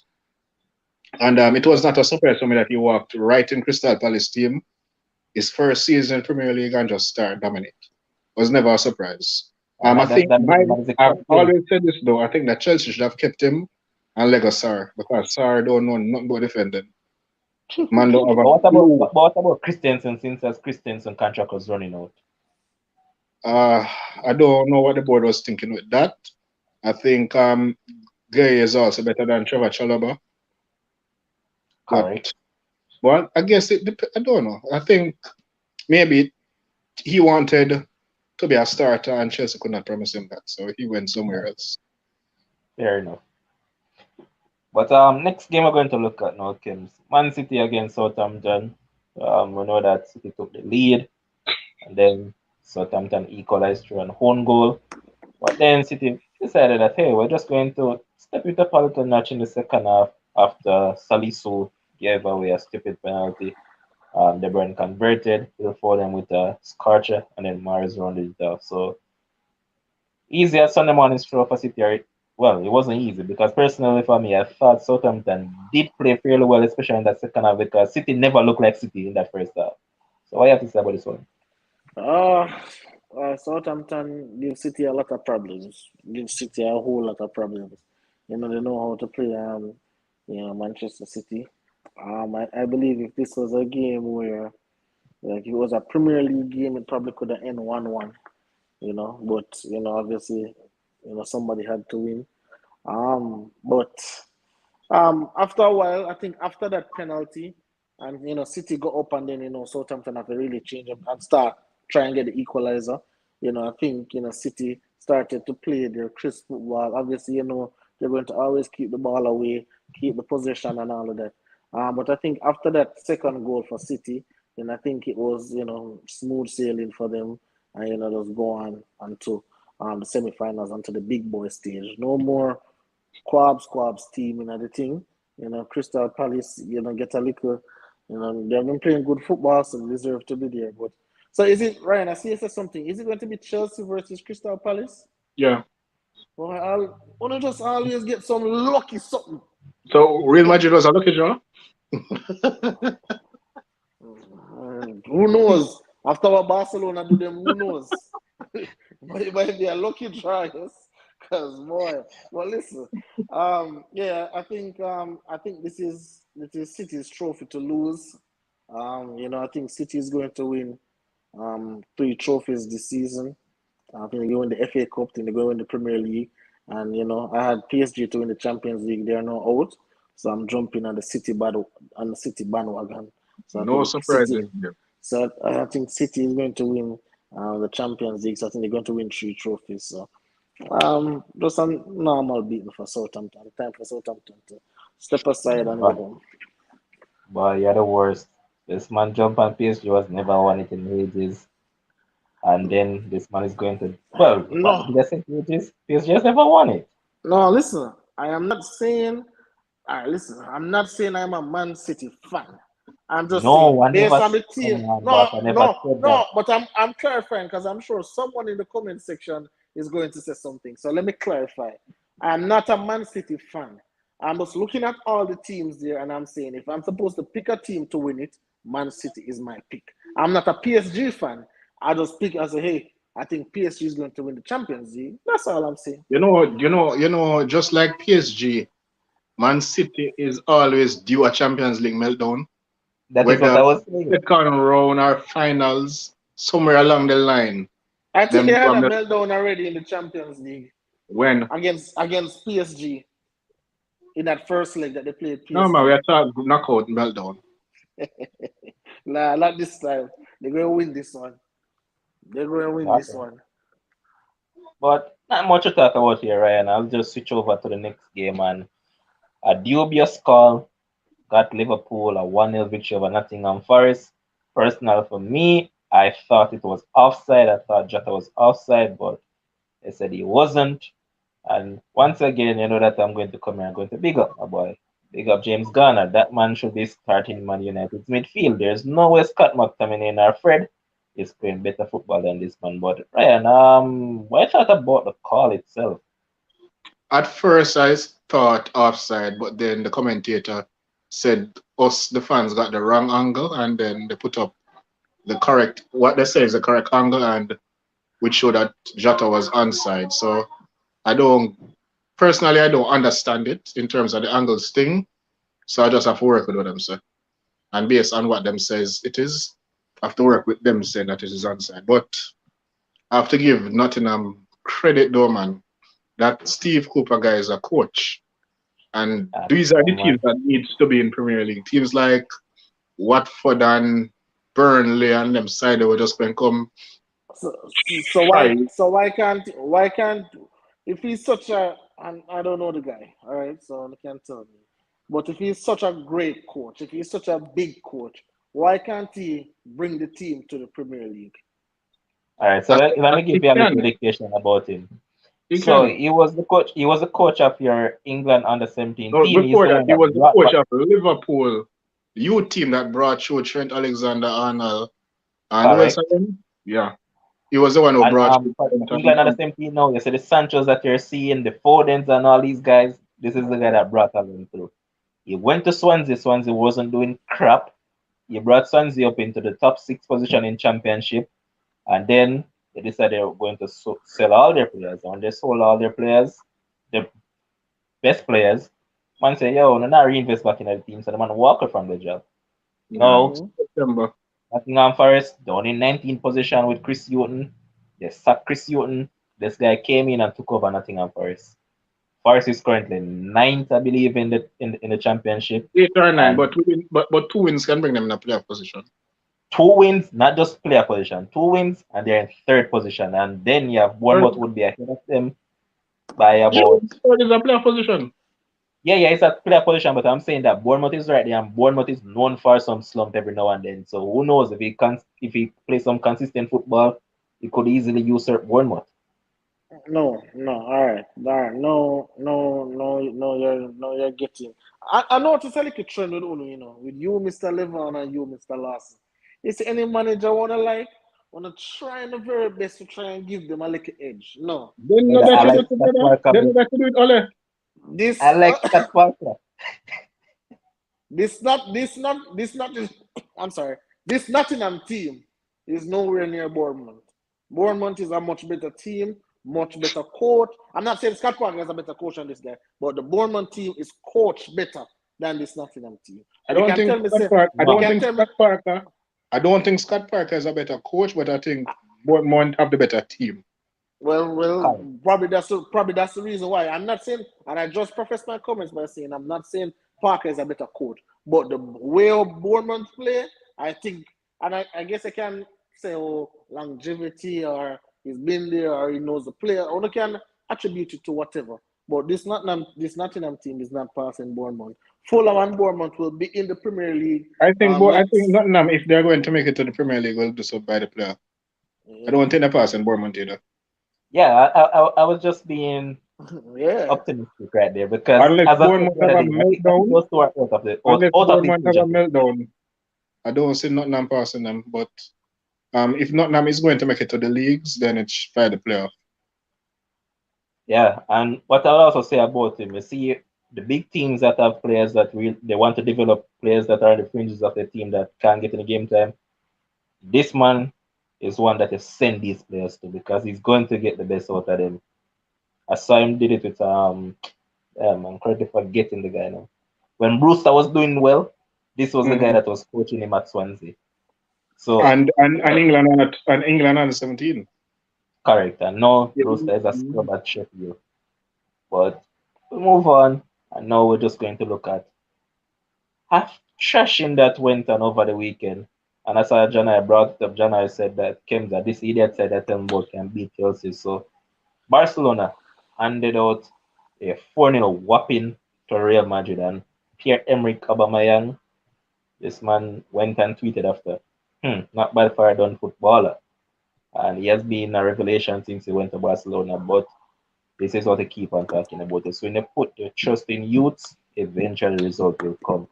And it was not a surprise for me that he walked right in Crystal Palace team his first season in Premier League and just start dominate. It was never a surprise. And I that think that means that is I've expected. always said this though. I think that Chelsea should have kept him and let go Sarr because Sarr don't know nothing about defending. Man don't have a clue. But what about Christensen since as Christensen contract was running out? Uh, I don't know what the board was thinking with that. I think Gay is also better than Trevor Chalobah, but Correct. well, I guess I don't know. I think maybe he wanted to be a starter and Chelsea could not promise him that, so he went somewhere else. Fair enough. But next game we're going to look at now, Kim. Man City against Southampton. We know that City took the lead, and then Southampton equalized through an own goal. But then City decided that hey, we're just going to step it up a little notch in the second half after Salisu gave away a stupid penalty. De Bruyne converted, Phil Foden with a scorcher, and then Mars rounded it off. So easy as Sunday morning stroll for City. Well, it wasn't easy because personally for me, I thought Southampton did play fairly well, especially in that second half because City never looked like City in that first half. So what you have to say about this one? Uh, Southampton give City a lot of problems. Give City a whole lot of problems. You know, they know how to play Manchester City. I believe if this was a game where like if it was a Premier League game, it probably could have ended 1-1, you know. But, you know, obviously somebody had to win. But after a while, I think after that penalty, and City got up, and then Southampton have to really change up and start try and get the equalizer. I think City started to play their crisp football. Obviously, they're going to always keep the ball away, keep the possession, and all of that. But I think after that second goal for City, then I think it was smooth sailing for them, and just go on onto the semi-finals, onto the big boy stage. No more Quab's team, the thing. Crystal Palace, get a little, they've been playing good football, so they deserve to be there. But so is it, Ryan? I see you said something. Is it going to be Chelsea versus Crystal Palace? Yeah. Well, I'll want to just always get some lucky something. So Real Madrid was a lucky draw. Who knows? After what Barcelona do them, who knows? But it might be a lucky draw, yes. Because boy, well, listen, yeah, I think this is City's trophy to lose. I think City is going to win 3 trophies this season. I think they go win the FA Cup, then they go win the Premier League, and I had PSG to win the Champions League. They are now out, so I'm jumping on the City bandwagon. So I No think City. surprises here. So I think City is going to win the Champions League. So I think they're going to win 3 trophies. So just a normal beating for Southampton. Time for Southampton to step aside and go But, home. but you're the worst. This man jump on PSG was never won it in ages. And then this man is going to, well, what No, did I say ages? PSG has never won it. no, listen. I am not saying. All right, listen. I'm not saying I'm a Man City fan. I'm just No, saying I based never, on the team. come on, No, boss, I never no, said that. no. But I'm clarifying because I'm sure someone in the comment section is going to say something. So let me clarify. I'm not a Man City fan. I'm just looking at all the teams there, and I'm saying if I'm supposed to pick a team to win it, Man City is my pick. I'm not a PSG fan. I just pick as a hey. I think PSG is going to win the Champions League. That's all I'm saying. Just like PSG, Man City is always due a Champions League meltdown, That is what whether I was saying. second round or finals, somewhere along the line. I think they Them had a from the meltdown already in the Champions League when against PSG in that first leg that they played no man, we PSG. are talking knockout meltdown. Nah, not this time. They're going to win this one. They're going to win this Okay. one. But not much to talk about here, Ryan. I'll just switch over to the next game. And a dubious call got Liverpool a 1-0 victory over Nottingham Forest. Personal for me, I thought it was offside. I thought Jota was offside, but they said he wasn't. And once again, you know that I'm going to come here and going to big up my boy. Big up James Garner. That man should be starting Man United's midfield. There's no way Scott McTominay or Fred is playing better football than this man. But Ryan, what I thought about the call itself? At first, I thought offside, but then the commentator said us, the fans, got the wrong angle, and then they put up the correct, what they say is the correct angle, and which showed that Jota was onside. So I don't, personally, I don't understand it in terms of the angles thing. So I just have to work with what them say. And based on what them says it is, I have to work with them saying that it is onside. But I have to give Nottingham credit though, man. That Steve Cooper guy is a coach. And these are the Come teams on. that needs to be in Premier League. Teams like Watford and Burnley and them side they were just going to come So try. why can't if he's such a and I don't know the guy, all right, so you can't tell me. But if he's such a great coach, if he's such a big coach, why can't he bring the team to the Premier League? All right, so I, let me he give you a little can. indication about him. He So can. he was the coach. He was the coach of your England under 17 No, team. He's before the that, one he that was the brought coach back. of Liverpool youth team that brought through Trent Alexander-Arnold. And who else Correct. again? Yeah. He was the one who And brought through for Trent England under and 17 now, you see the Sanchos that you're seeing, the Fodens and all these guys. This is the guy that brought them through. He went to Swansea. Swansea wasn't doing crap. He brought Swansea up into the top 6 position in championship. And then they decided they were going to sell all their players. And when they sold all their players, the best players, man say, yo, no, not reinvest back in the team. So the man walk away from the job. yeah, Now, Mm-hmm. Nottingham Forest down in 19th position with Chris Hughton. They sacked Chris Hughton. This guy came in and took over Nottingham Forest. Forest is currently ninth, I believe, in the championship, 8 or 9, and but but 2 wins can bring them in a playoff position. 2 wins, not just player position, 2 wins, and they're in third position. And then you have Third, Bournemouth would be ahead of them by yeah, about third is a playoff position. yeah, it's a player position, but I'm saying that Bournemouth is right there, and Bournemouth is known for some slump every now and then. So who knows if he plays some consistent football, he could easily usurp Bournemouth. No, all right, you're getting. I noticed a little trend with Ulu, with you, Mr. Levan, and you, Mr. Lawson. Is any manager wanna try the very best to try and give them a little edge? No, Then no Brother, I better do like it Scott together. Parker, Then bro. no better do it all. this I like Scott Parker. this not just. I'm sorry. This Nottingham team is nowhere near Bournemouth. Bournemouth is a much better team, much better coach. I'm not saying Scott Parker is a better coach than this guy, but the Bournemouth team is coached better than this Nottingham team. I You don't can think tell me, Scott say, Parker. I you No, don't can think tell me, Scott Parker. I don't think Scott Parker is a better coach, but I think Bournemouth have the better team. well, Kyle. probably that's the reason why. I'm not saying, and I just prefaced my comments by saying I'm not saying Parker is a better coach, but the way of Bournemouth play, I think, and I guess I can say, longevity, or he's been there, or he knows the player, or I can attribute it to whatever. But this Nottingham team is not passing Bournemouth. Fulham and Bournemouth will be in the Premier League. I think Next, Nottingham, if they're going to make it to the Premier League, will do so by the playoff. I don't think they're passing Bournemouth either. Yeah, I was just being yeah. optimistic right there because, Unless as I said Bournemouth the have other a day, I think meltdown, those two are out of unless out of the Bournemouth have a equation. meltdown, I don't see Nottingham passing them. But if Nottingham is going to make it to the leagues, then it's by the playoff. Yeah, and what I'll also say about him, you see the big teams that have players that they want to develop players that are on the fringes of the team that can't get in the game time. This man is one that you send these players to because he's going to get the best out of them. I saw him did it with I'm currently forgetting the guy now. When Brewster was doing well, this was the guy Mhm. that was coaching him at Swansea. So And England under 17. correct. And now Yeah. Brewster is a scrub at Sheffield. But we'll move on. And now we're just going to look at half trashing that went on over the weekend. And I saw John I brought it up. John I said that Kemza, this idiot said that Elmwood can beat Chelsea. So Barcelona handed out a 4-0 whopping to Real Madrid, and Pierre-Emerick Aubameyang, this man went and tweeted after, not bad for a done footballer. And he has been a revelation since he went to Barcelona, but this is what they keep on talking about. It. So when they put their trust in youths, eventually the result will come.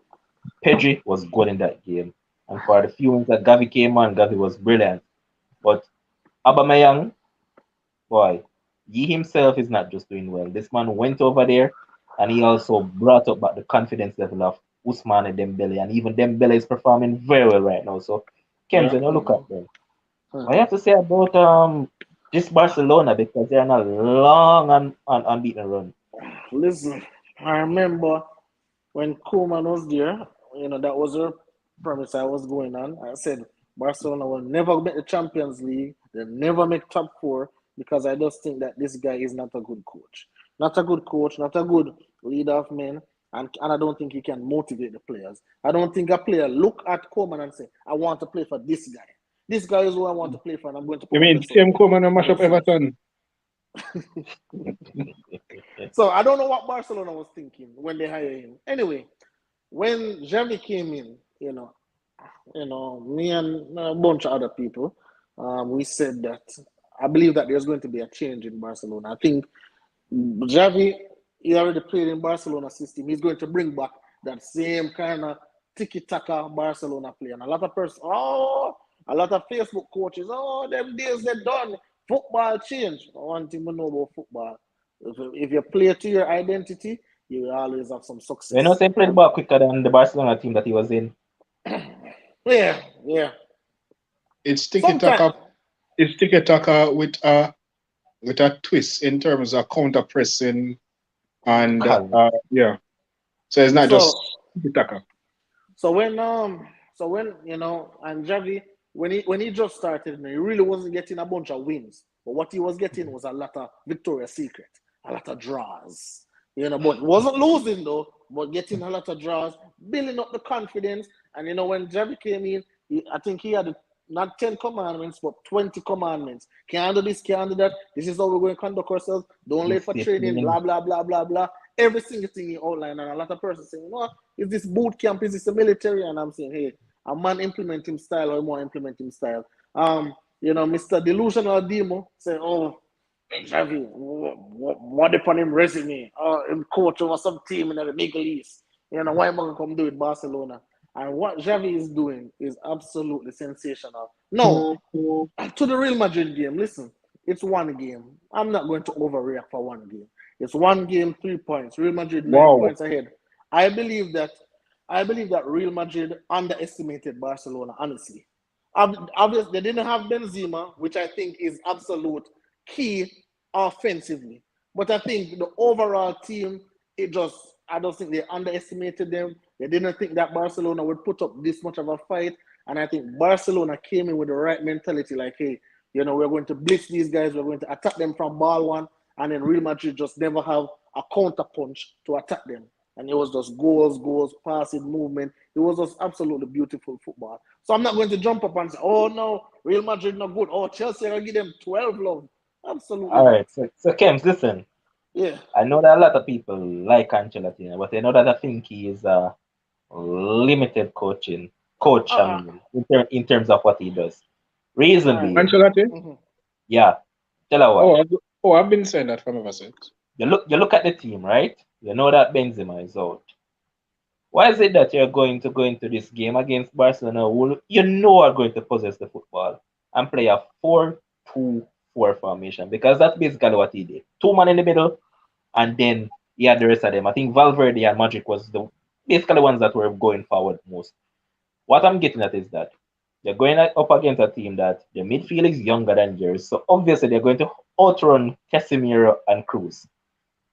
Pedri was good in that game. And for the few minutes that Gavi came on, Gavi was brilliant. But Aubameyang, boy, he himself is not just doing well. This man went over there and he also brought up back the confidence level of Ousmane Dembele. And even Dembele is performing very well right now. So, Yeah. Kenzo, now look Mm-hmm. at them. What you have to say about this Barcelona because they're on a long and unbeaten run. Listen, I remember when Koeman was there, that was a premise I was going on. I said Barcelona will never make the Champions League. They'll never make top four because I just think that this guy is not a good coach. Not a good coach, not a good leader of men, and I don't think he can motivate the players. I don't think a player look at Koeman and say, I want to play for this guy. This guy is who I want to play for, and I'm going to You put my mean best out same there. come and mash And up it's finished. Everton? So I don't know what Barcelona was thinking when they hired him. Anyway, when Xavi came in, me and a bunch of other people, we said that I believe that there's going to be a change in Barcelona. I think Xavi, he already played in Barcelona system. He's going to bring back that same kind of tiki-taka Barcelona play. And a lot of Facebook coaches, them days they're done. Football change. One thing we know about football, if you play to your identity, you will always have some You know, success. they played And ball quicker than the Barcelona team that he was in. yeah. It's tiki Sometimes, taka. It's tiki taka with a twist in terms of counter pressing and Correct. yeah. So it's not just so tiki taka. So when and Javi when he just started, he really wasn't getting a bunch of wins. But what he was getting was a lot of Victoria's Secret, a lot of draws. But wasn't losing though, but getting a lot of draws, building up the confidence. And when Javi came in, I think he had not 10 commandments, but 20 commandments. Can't do this, can't do that. This is how we're going to conduct ourselves. Don't late for training, blah, blah, blah, blah, blah. Every single thing he outlined. And a lot of persons saying, is this boot camp? Is this a military? And I'm saying, hey, a man implement him style or more implement him style. Mr. Delusional Demo say, Javi, what upon him resume? Him coach over some team in the Middle East. Why am I going to come do it Barcelona? And what Javi is doing is absolutely sensational. No, to the Real Madrid game, listen, it's one game. I'm not going to overreact for one game. It's one game, 3 points. Real Madrid 9 points ahead. I believe that Real Madrid underestimated Barcelona, honestly. Obviously, they didn't have Benzema, which I think is absolute key offensively. But I think the overall team, I don't think they underestimated them. They didn't think that Barcelona would put up this much of a fight. And I think Barcelona came in with the right mentality, like, hey, we're going to blitz these guys. We're going to attack them from ball one. And then Real Madrid just never have a counter punch to attack them. And it was just goals, passing, movement. It was just absolutely beautiful football. So I'm not going to jump up and say, oh, no, Real Madrid not good. Oh, Chelsea are going to give them 12 love. Absolutely. All right. So Kems, listen. Yeah. I know that a lot of people like Ancelotti, but I know that I think he is a limited coach, in terms of what he does. Reason being, Ancelotti? Yeah. Tell her what. I've been saying that from ever since. You look at the team, right? You know that Benzema is out. Why is it that you're going to go into this game against Barcelona, who you know are going to possess the football, and play a 4-2-4 formation? Because that's basically what he did. 2 men in the middle, and then he had the rest of them. I think Valverde and Magic was basically the ones that were going forward most. What I'm getting at is that they're going up against a team that the midfield is younger than yours, so obviously they're going to outrun Casemiro and Cruz.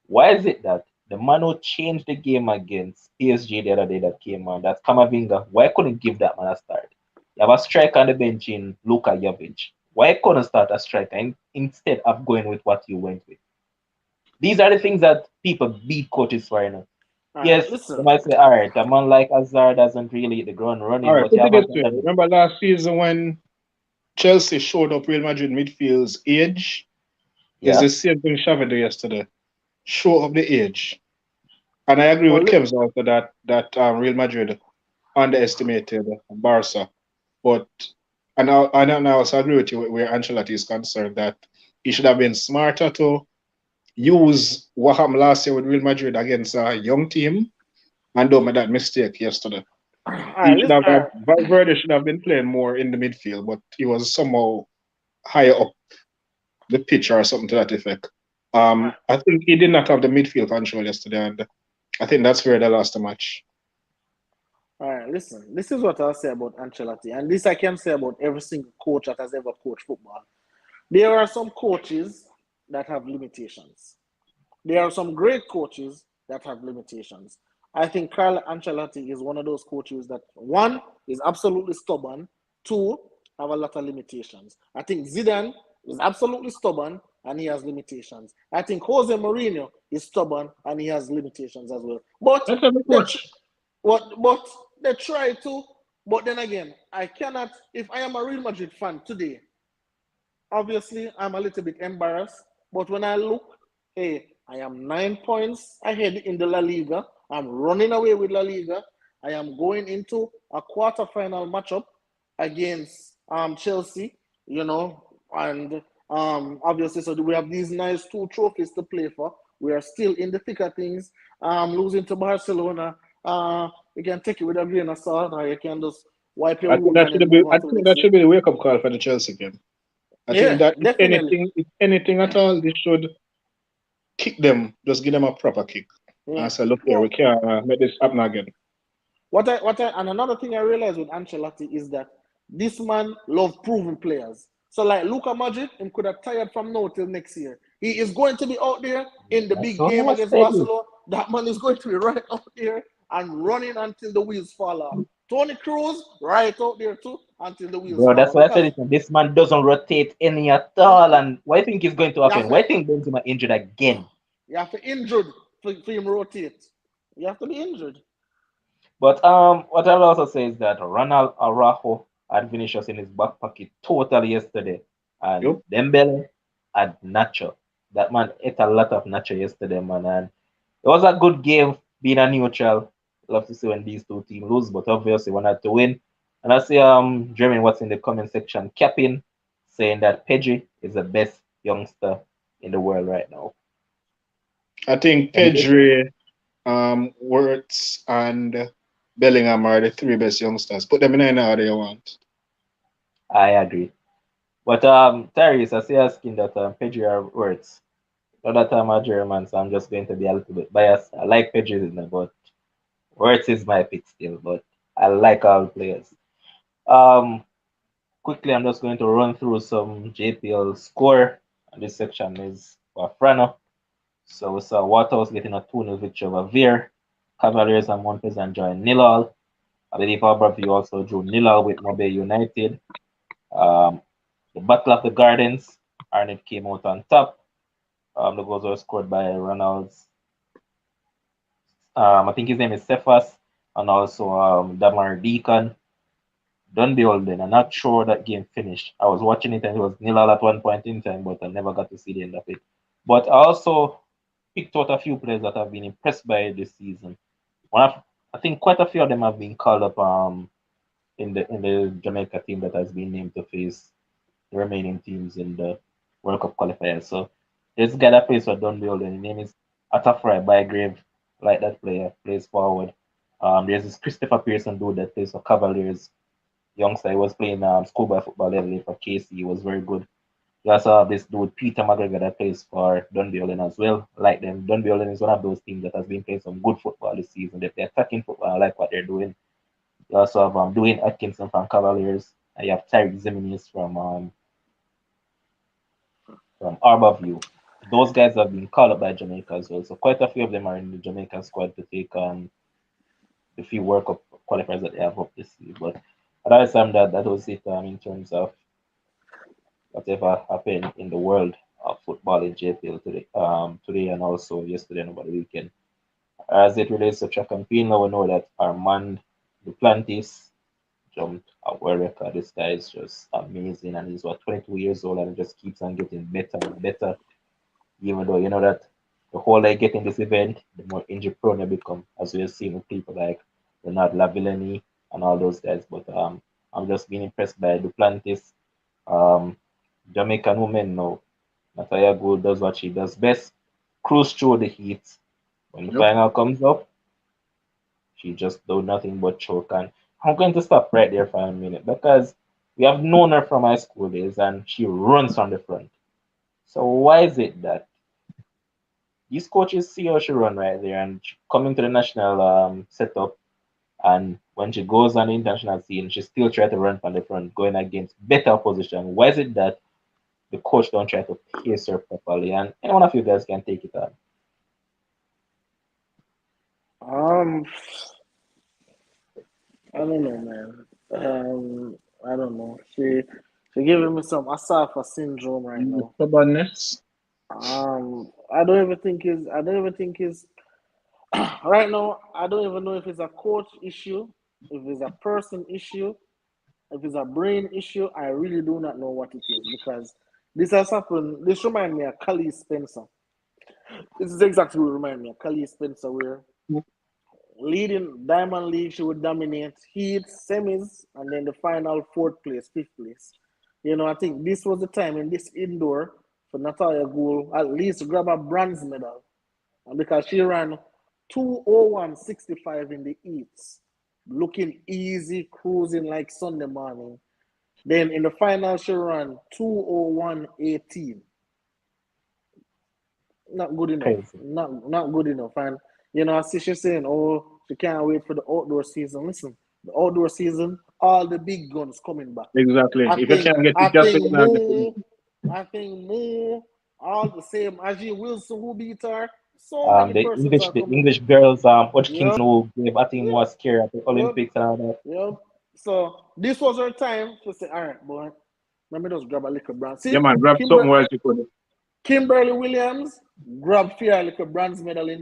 Why is it that the man who changed the game against PSG the other day that came on, that's Kamavinga, why couldn't give that man a start? You have a striker on the bench in Luka Jovic. Why couldn't start a striker instead of going with what you went with? These are the things that people beat coaches for, Yes, listen. you might say, all right, a man like Hazard doesn't really hit the ground running. All right, But remember last season when Chelsea showed up Real Madrid midfield's age? It's the same thing Xavi did yesterday. Show up the age. And I agree with Kevs also that Real Madrid underestimated Barca. But and I also agree with you where Ancelotti is concerned that he should have been smarter to use what happened last year with Real Madrid against a young team and don't make that mistake yesterday. Valverde should have been playing more in the midfield, but he was somehow higher up the pitch or something to that effect. I think he did not have the midfield control yesterday, and I think that's where they lost the match. All right, listen. This is what I'll say about Ancelotti, and this I can say about every single coach that has ever coached football. There are some coaches that have limitations. There are some great coaches that have limitations. I think Carlo Ancelotti is one of those coaches that, one, is absolutely stubborn, two, have a lot of limitations. I think Zidane is absolutely stubborn and he has limitations. I think Jose Mourinho is stubborn and he has limitations as well. But they try to. But then again, I cannot. If I am a Real Madrid fan today, obviously I'm a little bit embarrassed. But when I look, hey, I am 9 points ahead in the La Liga. I'm running away with La Liga. I am going into a quarterfinal matchup against Chelsea, and obviously, so we have these nice 2 trophies to play for. We are still in the thick of things. Losing to Barcelona, you can take it with a grain of salt, or you can just wipe your wounds. I think that should be the wake-up call for the Chelsea game. I think that if anything at all, they should kick them, just give them a proper kick. And say, look here, we can't make this happen again. And another thing I realized with Ancelotti is that this man loves proven players. So like Luka Modric, him could have tired from now till next year. He is going to be out there in the big game against Barcelona. That man is going to be right out there and running until the wheels fall off. Toni Kroos, right out there too. until the wheels Bro, fall that's off. why I said Because it. This man doesn't rotate any at you, all. And what do you think is going to you have happen? to Why do you think Benzema injured again? you have to injured for him rotate. You have to be injured. But what I'll also say is that Ronald Araujo had Vinicius in his back pocket totally yesterday, and Yep. Dembele had Nacho. That man ate a lot of Nacho yesterday, man, and it was a good game. Being a neutral, love to see when these two teams lose, but obviously wanted to win. And I see Jeremy what's in the comment section capping, saying that Pedri is the best youngster in the world right now. I think What do you think? Pedri, Wirtz, and Bellingham are the three best youngsters. Put them in any order you want. I agree. But Tyrese, I see asking that Pedri are words. Not that I'm a German, so I'm just going to be a little bit biased. I like Pedri, but Words is my pick still. But I like all players. Um, quickly, I'm just going to run through some JPL score. And this section is for Frano. So we saw Waterhouse getting a 2-0 victory over Veer. Cavaliers and Montpellier enjoying nil all. I believe Harborview also drew nil all with Mobile United. Um, the Battle of the Gardens, Arnett came out on top. The goals were scored by Ronalds. I think his name is Cephas, and also Damar Deacon. Dunbeholden. I'm not sure that game finished. I was watching it and it was nil all at one point in time, but I never got to see the end of it. But I also picked out a few players that I've been impressed by this season. One of, I think quite a few of them have been called up in the Jamaica team that has been named to face the remaining teams in the World Cup qualifiers. So this guy that plays for Dunbeholden, his name is Atafrai Bygrave, like that player, plays forward. There's this Christopher Pearson dude that plays for Cavaliers. Youngster, he was playing schoolboy football level for KC. He was very good. You also have this dude, Peter McGregor, that plays for Dunbeholden as well. Like them, Dunbeholden is one of those teams that has been playing some good football this season. They're attacking football. I like what they're doing. You also have Dwayne Atkinson from Cavaliers. And you have Tyreek Ziminis from Harborview. Those guys have been called up by Jamaica as well. So quite a few of them are in the Jamaican squad to take on the few World Cup qualifiers that they have up this season. But other than that, that was it in terms of whatever happened in the world of football in JPL today and also yesterday and over the weekend. As it relates to track and field, now we know that Armand Duplantis jumped a world record. This guy is just amazing, and he's 22 years old, and just keeps on getting better and better. Even though you know that the whole I get in this event, the more injury prone you become, as we've seen with people like Bernard Lavillenie and all those guys. But I'm just being impressed by Duplantis. Um, Jamaican woman now, Natalia Gould does what she does best, cruise through the heat. When the Yep. final comes up, she just do nothing but choke. And I'm going to stop right there for a minute because we have known her from high school days and she runs on the front. So why is it that these coaches see how she run right there and she coming to the national setup, and when she goes on the international scene, she still try to run from the front, going against better opposition? Why is it that the coach don't try to pace her properly? And any one of you guys can take it on. Um, I don't know, man. I don't know. She giving me some Asafa syndrome right now. Stubbornness. I don't even think is right now. I don't even know if it's a coach issue, if it's a person issue, if it's a brain issue. I really do not know what it is because this has happened. This reminds me of Kali Spencer. This is exactly what remind me of Kali Spencer, where leading Diamond League, she would dominate heat, semis, and then the final fourth place, fifth place. I think this was the time in this indoor for Natalia Gould at least to grab a bronze medal. And because she ran 2:01.65 in the heats, looking easy, cruising like Sunday morning. Then in the final, she ran 2:01.18. Not good enough. Crazy. Not good enough. And I see she saying, "Oh, she can't wait for the outdoor season." Listen, the outdoor season, all the big guns coming back. Exactly. I If you think can't get I it, just say think you're not getting more. I think more. All the same. Ajay Wilson who beat her. So Um, many the persons English are the coming. English girls, Hodge Yep. Kingston who gave I think Yep. was scared at the Yep. Olympics and all that. Yep. So this was her time to say, all right, boy, let me just grab a little bronze. Yeah, See, man, grab something while you could. Kimberly Williams grabbed for a little bronze medal in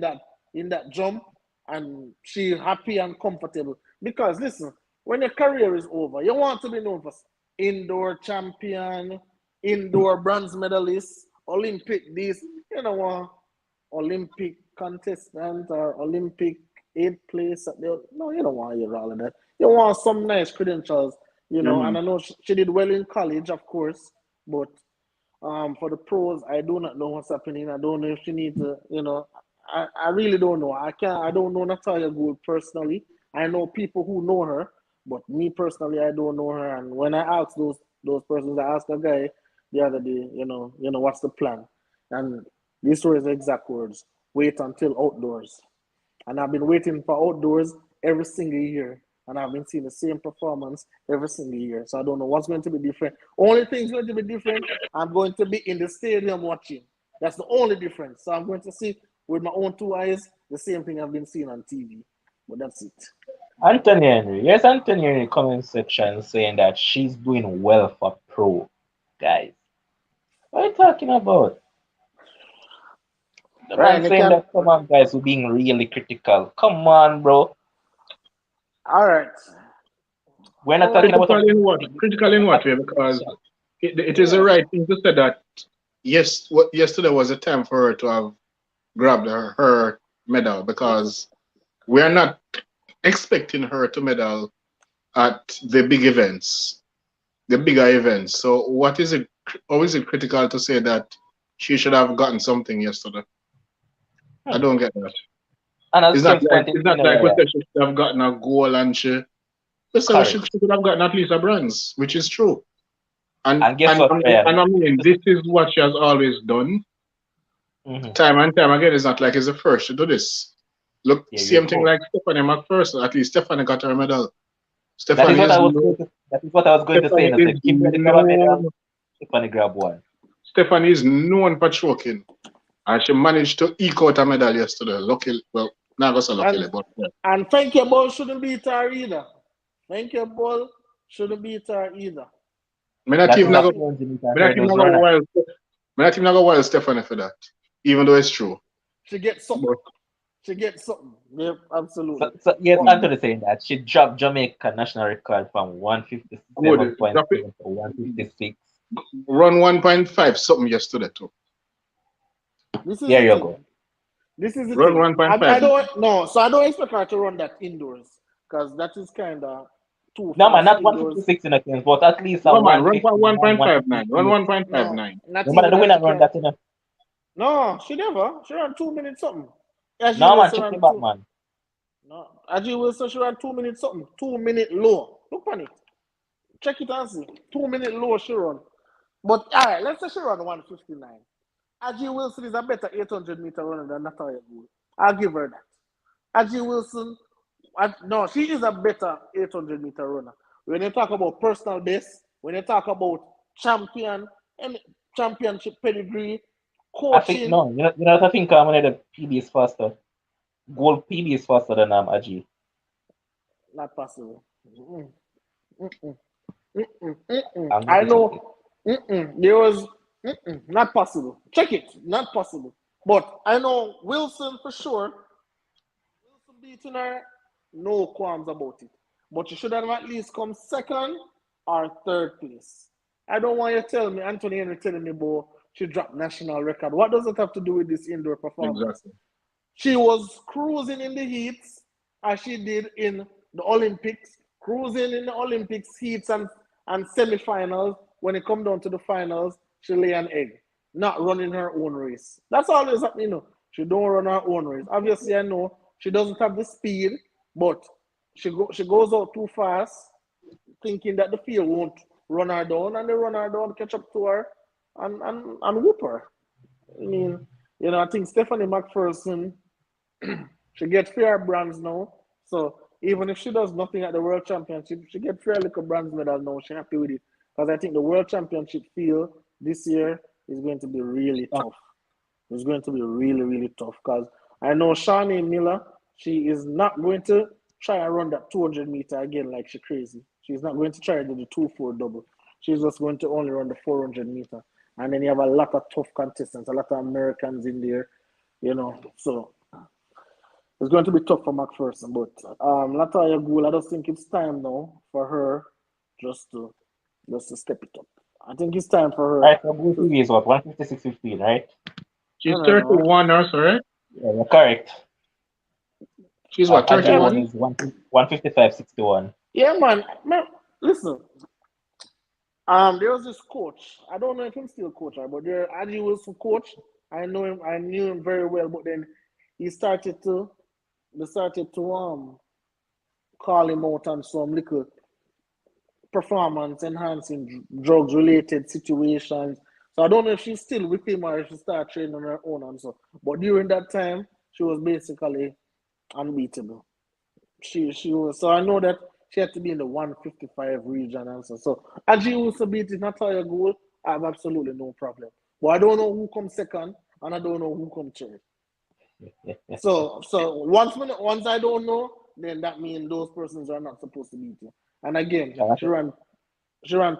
that jump, and she happy and comfortable. Because listen, when your career is over, you want to be known for indoor champion, indoor bronze medalist, Olympic this, you know what, Olympic contestant or Olympic eighth place. No, you don't want to hear all of that. You want some nice credentials, you Yeah, know. And man. I know she did well in college, of course, but for the pros, I do not know what's happening. I don't know if she needs to, you know, I really don't know. I don't know Natalia Gould personally. I know people who know her, but me personally, I don't know her. And when I ask those persons, I asked a guy the other day, what's the plan? And these were his exact words: wait until outdoors. And I've been waiting for outdoors every single year. And I've been seeing the same performance every single year. So I don't know what's going to be different. Only thing's going to be different, I'm going to be in the stadium watching. That's the only difference. So I'm going to see with my own two eyes the same thing I've been seeing on TV. But that's it. Anthony Henry. Yes, Anthony Henry in the comment section saying that she's doing well for pro, guys. What are you talking about? The man Right, you saying can. that, come on, guys, we're being really critical. Come on, bro. All right. We're not Oh, talking about Critical a in what? big Critical in we're what talking way? about Because action. it is the yeah. right thing to say that yes, yesterday was a time for her to have grabbed her medal because we are not expecting her to medal at the big events, the bigger events. So what is it? How is it critical to say that she should have gotten something yesterday? I Hmm. don't get that. And as Kim's pointed, It's you not know, like we yeah, said she should have gotten a goal and we said well, correct. she could have gotten at least a bronze, which is true. And And guess what, Ryan? I mean this is what she has always done, Hmm. time and time again. It's not like it's the first to do this. Look, Here you same thing go. like Stephanie McPherson. At least Stephanie got her medal. That is Stephanie what is I was no going to. That is what I was going to say. Stephanie And I is said, Kimberly grab a medal. known Tiffany grab one. Stephanie is known for choking. And she managed to eke out a medal yesterday. Luckily, well, not so luckily, And but yeah. and thank you, ball shouldn't beat her either. Thank you, ball shouldn't beat her either. Me not That even is No, a go, she 400-meter me not even hurdles go runner. wild. Me not even go wild Stephanie for that. Even though it's true. she gets something. But She gets something. Yep, So, absolutely. so yes, um, Anthony saying that she dropped Jamaica national record from good. Drop 157.7 it. to 156. Run 1.5 something yesterday too. This is There the you thing. go. This is the Run thing. I 1.5. don't no, so I don't expect her to run that indoors because that is kind of too No man, fast not indoors. 156 in a Kings, but at least a No man, run 159, 1.59. Run 158. 1.59. No, not Remember even the that. winner She run can't. that in a. No, she never. She ran 2 minutes something. As No man, Wilson check the ran back two. man. No, As Wilson she ran 2 minutes something. 2 minute low. Look on it. Check it and see. 2 minute low she run. But all right, let's say she run 159. Ajay Wilson is a better 800-meter runner than Natalia Gould. I'll give her that. Ajay Wilson, no, she is a better 800-meter runner. When you talk about personal best, when you talk about champion and championship pedigree, I think coaching, no, you know what I think I'm gonna the PB is faster. Gold PB is faster than Aji. not possible. Mm-mm, mm-mm, mm-mm, mm-mm. I'm going I to check it. know there was not possible. Check it, not possible. But I know Wilson for sure. Wilson beating her, no qualms about it. But you should have at least come second or third place. I don't want you to tell me, Anthony Henry telling me, boy, she dropped national record. What does it have to do with this indoor performance? Exactly. She was cruising in the heats as she did in the Olympics, cruising in the Olympics heats and semifinals. When it come down to the finals, she lay an egg, not running her own race. That's always happening. She don't run her own race. Obviously, I know she doesn't have the speed, but she goes out too fast, thinking that the field won't run her down, and they run her down, catch up to her, and whoop her. I mean, I think Stephanie McPherson she gets fair bronze now. So even if she does nothing at the World Championship, she gets fair little bronze medal now. She's happy with it. Because I think the World Championship field this year is going to be really tough. It's going to be really, really tough. Because I know Shawnee Miller, she is not going to try and run that 200-meter again like she crazy. She's not going to try to do the 2-4 double. She's just going to only run the 400 meter. And then you have a lot of tough contestants, a lot of Americans in there, So it's going to be tough for McPherson. But Latoya Gould, I just think it's time now for her just to step it up. I think it's time for her. Right, so Gould TV is what, 156.15, right? She's No. 31 also, right? Yeah, you're correct. She's what, Aji one 31? is 155.61. Yeah, man. Listen. There was this coach. I don't know if he's still coach, but Adi was some coach. I know him. I knew him very well, but then they started to call him out on some little performance enhancing drugs related situations. So I don't know if she's still with him or if she started training on her own and so. But during that time, she was basically unbeatable. She was, so I know that she had to be in the 155 region and so. So as she also beat Natalia Gould, I have absolutely no problem. But I don't know who comes second and I don't know who comes third. So once I don't know, then that means those persons are not supposed to beat you. And again, she ran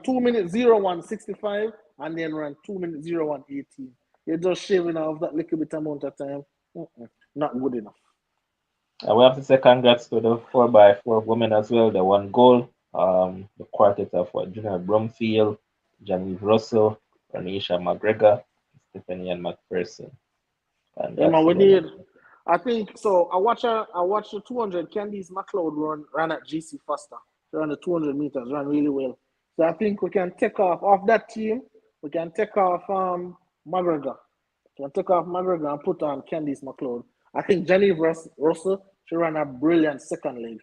2 minutes 0165 and then ran 2 minutes 0118. You're just shaving off that little bit amount of time. Not good enough. We have to say congrats to the 4x4 women as well. The one goal. The quartet of Junior Brumfield, Genevieve Russell, Renisha McGregor, Stephanie and McPherson. And Yeah, man, that's we the one. did. I think so. I watched the 200. Candice McLeod ran at GC Foster. She ran the 200 meters, ran really well. So I think we can take off that team. We can take off McGregor. We can take off McGregor and put on Candice McLeod. I think Genevieve Russell, she ran a brilliant second leg.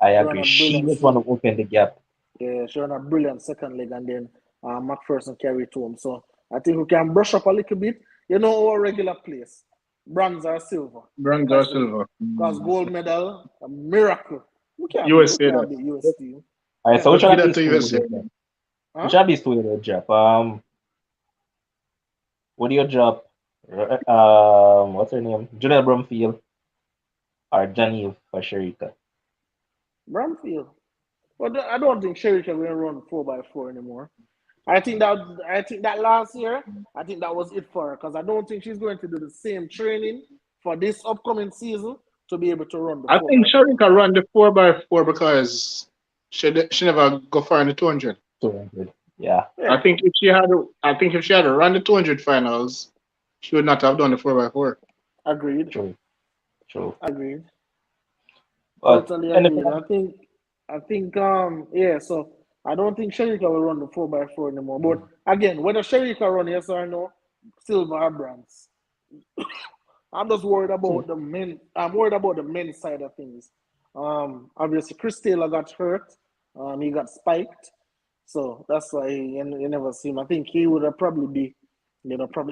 I agree. She was one who opened the gap. Yeah, she ran a brilliant second leg, and then McPherson carried to him. So I think we can brush up a little bit. Our regular place, bronze or silver. Bronze or silver. Because gold medal, a miracle. We can't USA beat US team. All right, so which Give one of that these to two USA. would you drop? Which one of these two would you drop? Would you drop? What's her name? Julia Brumfield or Genevieve for Sharika? Brumfield. But I don't think Sherry can run 4x4 anymore. I think that last year, I think that was it for her because I don't think she's going to do the same training for this upcoming season to be able to run the I 4x4. think Sharika run the 4x4 because she never go far in the 200. 200. Yeah. I think if she had run the 200 finals, she would not have done the 4x4. Agreed. True. Agreed. But Totally agreed. I think yeah, so I don't think Sherika will run the 4x4 anymore. But again, whether Sherika run yes or no, silver or bronze. I'm just worried about the men. I'm worried about the men's side of things. Obviously Chris Taylor got hurt. He got spiked. So that's why you never see him. I think he would have probably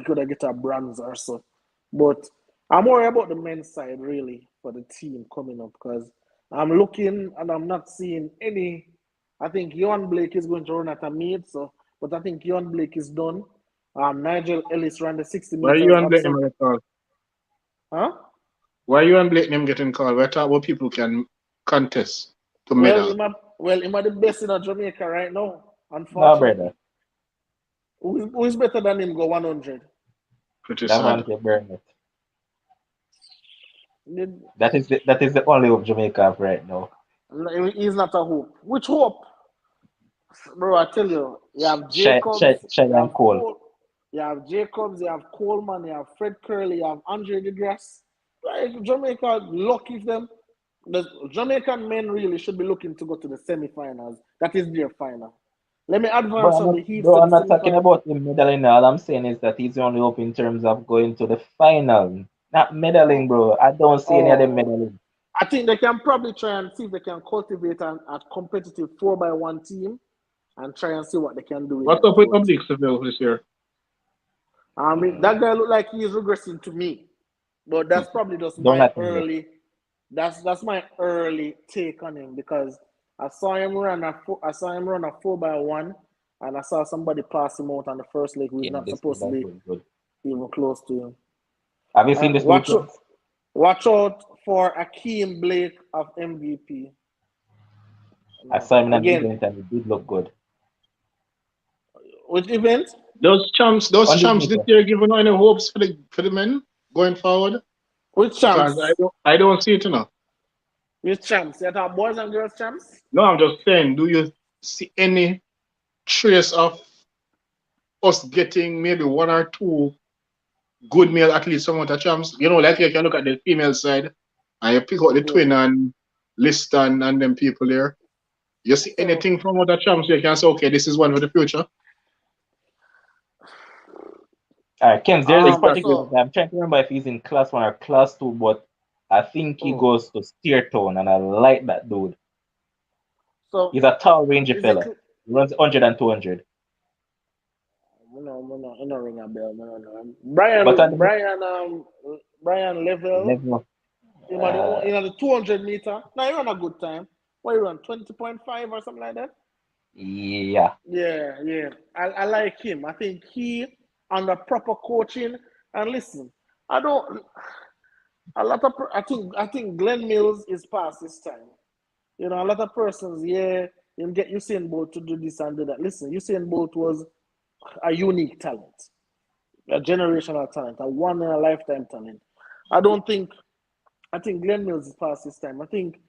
could have get a bronze or so. But I'm worried about the men's side really for the team coming up because I'm looking and I'm not seeing any. I think Johan Blake is going to run at a meet, but I think Johan Blake is done. Nigel Ellis ran the 60 meters. Why you and Blake getting called? Huh? Why you and Blake getting called? We're talking about people can contest to medal. Well, am I the best in Jamaica right now? Unfortunately. No, brother. Who is better than him? Go 100. Pretty sad. That is the only hope Jamaica have right now. He's not a hope. Which hope? Bro, I tell you, you have Jacobs, you have Cole. You have Jacobs, you have Coleman, you have Fred Curley, you have Andre DeGrasse. Like Jamaica, lucky them. The Jamaican men really should be looking to go to the semifinals. That is their final. Let me advance on the Heat. I'm not talking about him medaling. All I'm saying is that he's only hope in terms of going to the final. Not medaling, bro. I don't see any of them medaling. I think they can probably try and see if they can cultivate a competitive 4x1 team and try and see what they can do. What's up with Oblique Seville this year? I mean, that guy look like he's regressing to me, but that's probably just my early. That's my early take on him because I saw him run a 4x1, and I saw somebody pass him out on the first leg who's not supposed to be even close to him. Have you seen this? Watch out for Akeem Blake of MVP. I No. saw him in the Again, event and it did look good. which event? Those On the champs this meter. year giving any hopes for the men going forward? Which Because champs? I don't see it enough. Which champs? You have boys and girls champs? No, I'm just saying, do you see any trace of us getting maybe one or two good male athletes from out of champs? You know, like you can look at the female side and you pick out the Yeah. twin and Liston and them people there. You see So anything from other champs, you can say, okay, this is one for the future. All right, Kems, there's this That, particular. so I'm trying to remember if he's in class one or class two, but I think he oh, goes to steer tone, and I like that dude. so He's a tall, rangy is it fella. He runs 100 and 200. I know ring a bell. No. But on the Brian Level. level, Him at uh, the 200 meter. Now he run a good time. What he run 20.5 or something like that? yeah, Yeah. I like him. I think he under proper coaching. And listen, I don't. A lot of I think Glenn Mills is past this time. You know, a lot of persons, yeah, you get Usain Bolt to do this and do that. Listen, Usain Bolt was a unique talent, a generational talent, a one in a lifetime talent. I don't think I think Glenn Mills is past this time. I think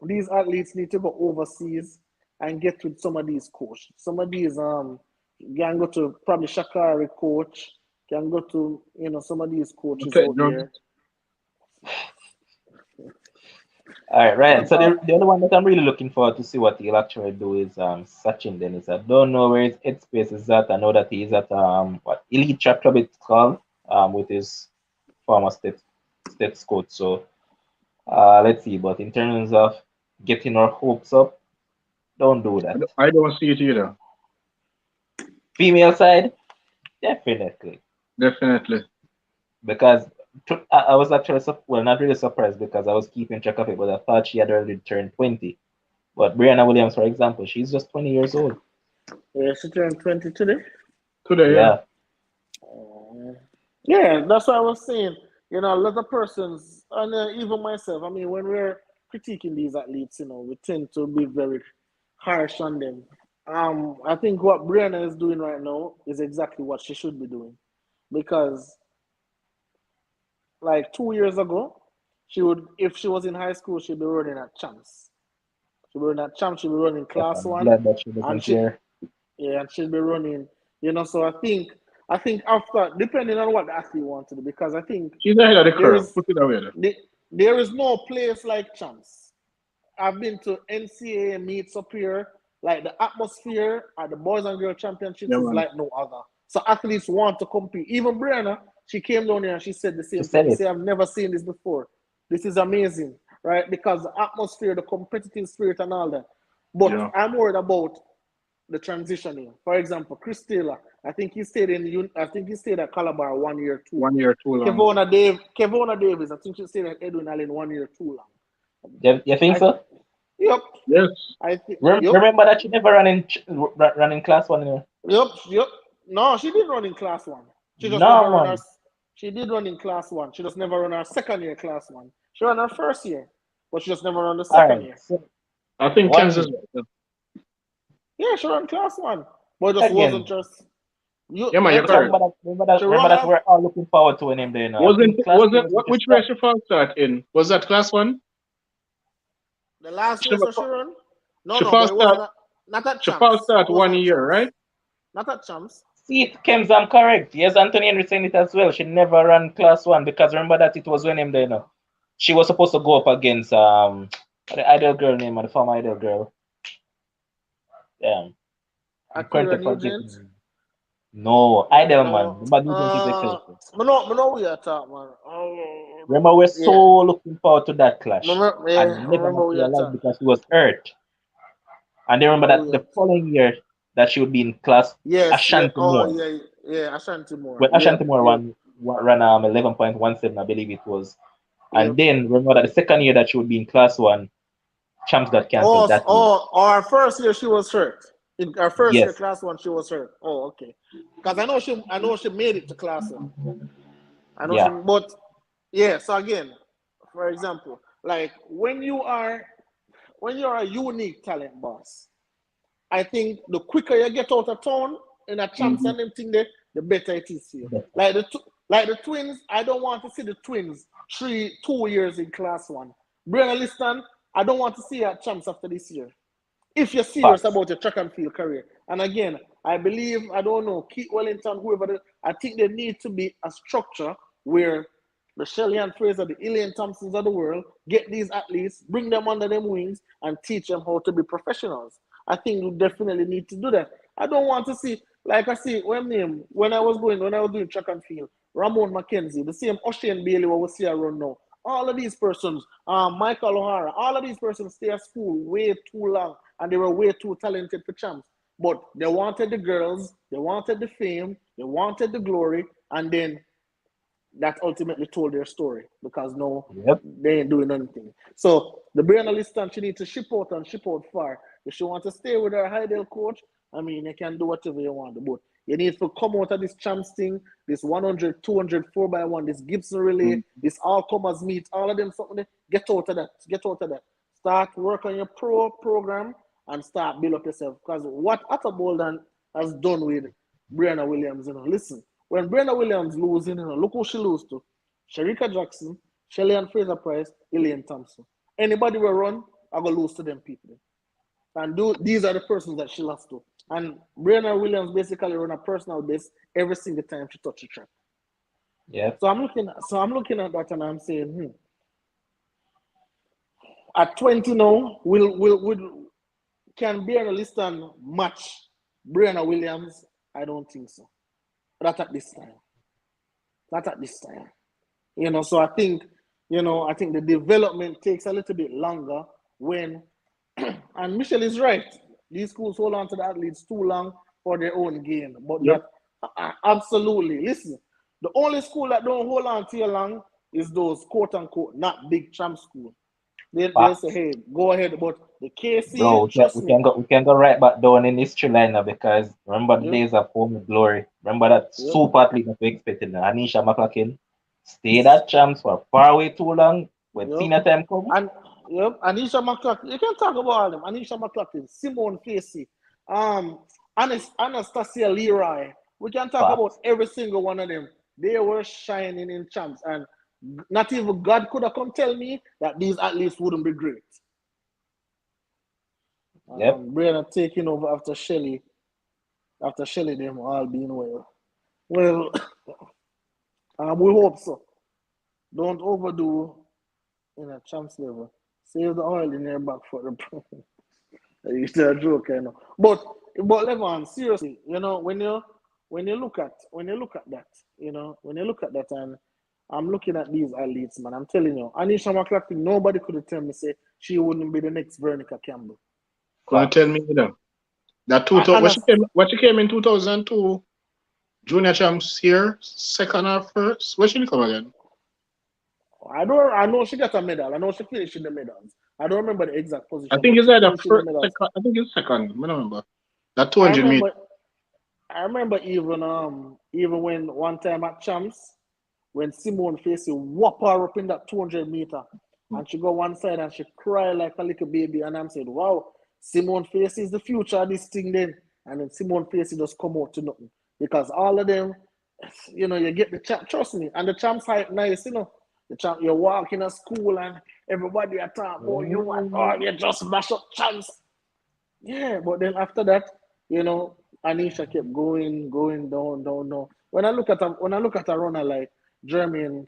these athletes need to go overseas and get with some of these coaches. Some of these can go to probably Shakari coach, can go to some of these coaches out Pedro. there. all right, right. But So the other one that I'm really looking forward to see what he'll actually do is Sachin Dennis. I don't know where his headspace is at. I know that he's at what Elite Track Club it's called with his former state coach. So let's see. But in terms of getting our hopes up, don't do that. I don't see it either. Female side, definitely. Definitely. Because I was actually well, not really surprised because I was keeping track of it, but I thought she had already turned 20. But Brianna Williams, for example, she's just 20 years old. yeah, she turned 20 today. Today, yeah. Yeah, Yeah, that's what I was saying. You know, a lot of persons, and even myself, I mean, when we're critiquing these athletes, we tend to be very harsh on them. I think what Brianna is doing right now is exactly what she should be doing. Because, like 2 years ago, if she was in high school, she'd be running at champs. She'd be running at champs, she'd be running yes, class I'm one, glad that she and wasn't there. yeah, and she'll be running. So I think after depending on what the athlete wants to do, because I think She's ahead of the there curve. is Put it away there. there is no place like champs. I've been to NCAA meets up here. Like the atmosphere at the Boys and Girls Championships Yeah, is man. like no other. So athletes want to compete. Even Brianna, she came down here and she said the She same thing. said She it. said, "I've never seen this before. This is amazing, right? Because the atmosphere, the competitive spirit, and all that." But Yeah. I'm worried about the transitioning. For example, Chris Taylor, I think he stayed at Calabar 1 year too 1 long. year too long. Kevona Davis, I think she stayed at Edwin Allen 1 year too long. You think I so? Yep. Yes. I think yep. Remember that she never ran in class one. Yep. No, she did run in class one. She just No, never run her. man. She did run in class one. She just never run her second year class one. She ran her first year, but she just never run the All second right. year. So I think one Kansas. thing Yeah, she ran class one, but it just wasn't again. just you. Yeah, man, you're When So correct. remember that. she Remember run that as we're all looking forward to him there now. I Wasn't think class two wasn't was what the which race start. she first start in? Was that class one? the last She race that she run. she No, but first it was start not at she first champs. It start wasn't one at year, champs. right? Not at champs. See, it Kems, I'm correct. Yes, Anthony Henry saying it as well. She never ran class one because remember that it was when him there now. She was supposed to go up against the idol girl name or the former idol girl. I'm currently Akira Nugent. forgetting. No, idol man. No. Remember Nugent is excelsior. Me know we are talking, man. Remember, we're so Yeah. looking forward to that clash. Yeah, And I never remember we are materialized talking. because he was hurt. And they remember Remember that we are. the following year that she would be in class Yes, yeah. Ashanti Oh, Moore. yeah. Ashanti Moore. When Yep, Ashanti Moore yep, ran 11.17, I believe it was. yep. And then remember that the second year that she would be in class one, champs got cancelled that year. Our first year she was hurt. In our first year, Yes. class one, she was hurt. Oh, okay. Because I know she made it to class one. I know she, Yeah. but yeah. So again, for example, like when you are when you're a unique talent, boss, I think the quicker you get out of town in a champs Mm-hmm. and them thing there, the better it is for you. Like the twins, I don't want to see the twins 2 years in class one. Brianna Liston, I don't want to see her champs after this year. If you're serious Facts. about your track and field career. And again, I believe, I don't know, Keith Wellington, whoever, I think there needs to be a structure where the Shelly and Fraser, the Elaine Thompsons of the world, get these athletes, bring them under them wings, and teach them how to be professionals. I think you definitely need to do that. I don't want to see, like I see, when I was doing track and field, Ramon McKenzie, the same Ocean Bailey, what we see around now. All of these persons, Michael O'Hara, all of these persons stay at school way too long and they were way too talented for champs. But they wanted the girls, they wanted the fame, they wanted the glory, and then that ultimately told their story because no, Yep. they ain't doing anything. So the brain assistant, she needs to ship out and ship out far. If she wants to stay with her Heidel coach, I mean, you can do whatever you want. But you need to come out of this champs thing, this 100, 200, 4x1, this Gibson relay, Mm. this all comers meet, all of them something. Get out of that. Get out of that. Start work on your pro program and start build up yourself. Because what Atta Bolden has done with Brianna Williams, listen, when Brenda Williams losing, look who she lose to. Sharika Jackson, Shelly and Fraser Price, Elaine Thompson. Anybody will run, I go lose to them people. And these are the persons that she lost to. And Brenda Williams basically run a personal base every single time she touch the track. Yep. So I'm looking at that and I'm saying, at 20 now, can Brianna Liston match Brianna Williams? I don't think so. Not at this time. Not at this time. So I think the development takes a little bit longer when, and Michelle is right. These schools hold on to the athletes too long for their own gain. But Yep. that absolutely, listen, the only school that don't hold on to you long is those quote unquote not big champ school. They'll say, Facts. hey, go ahead. But the KC, Bro, trust me. we can go right back down in history line now because remember the Yep, days of former glory. Remember that yep. super athlete that we expected now. Anisha McClacken stayed at champs for far way too long. When Yep. senior time come, And yep, Anisha McClucky. You can talk about all them. Anisha McClucky, Simone Facey, um, Anastasia Leroy. We can talk about facts. every single one of them. They were shining in champs, and not even God could have come tell me that these athletes wouldn't be great. Yep. Brianna taking over after Shelly them all being well. Well, we hope so. Don't overdo in a champs level. Save the oil in your back for the it's a joke, But Levon, seriously, when you look at that, when you look at that, and I'm looking at these athletes, man, I'm telling you, Anisha McClarkin, nobody could have tell me say she wouldn't be the next Veronica Campbell. Couldn't tell Facts. me either. That two And, thousand and what as, she came in 2002 junior champs here, second or first. Where she come again? I know she got a medal. I know she finished in the medals. I don't remember the exact I position, think but it's she either finished in the first, medals. second. I think it's second. I don't remember. That I 200 meter. remember I remember even when one time at champs when Simone Facey whop her up in that 200 meter and she go one side and she cry like a little baby and I'm saying, wow, Simone Facey is the future of this thing then. And then Simone Facey just come out to nothing. Because all of them, you get the champ, trust me, and the champ's hype nice, The champ, you walk in a school and everybody are talking about you just mash up champs. Yeah, but then after that, Anisha kept going down, down, down. When I look at a runner like Jermaine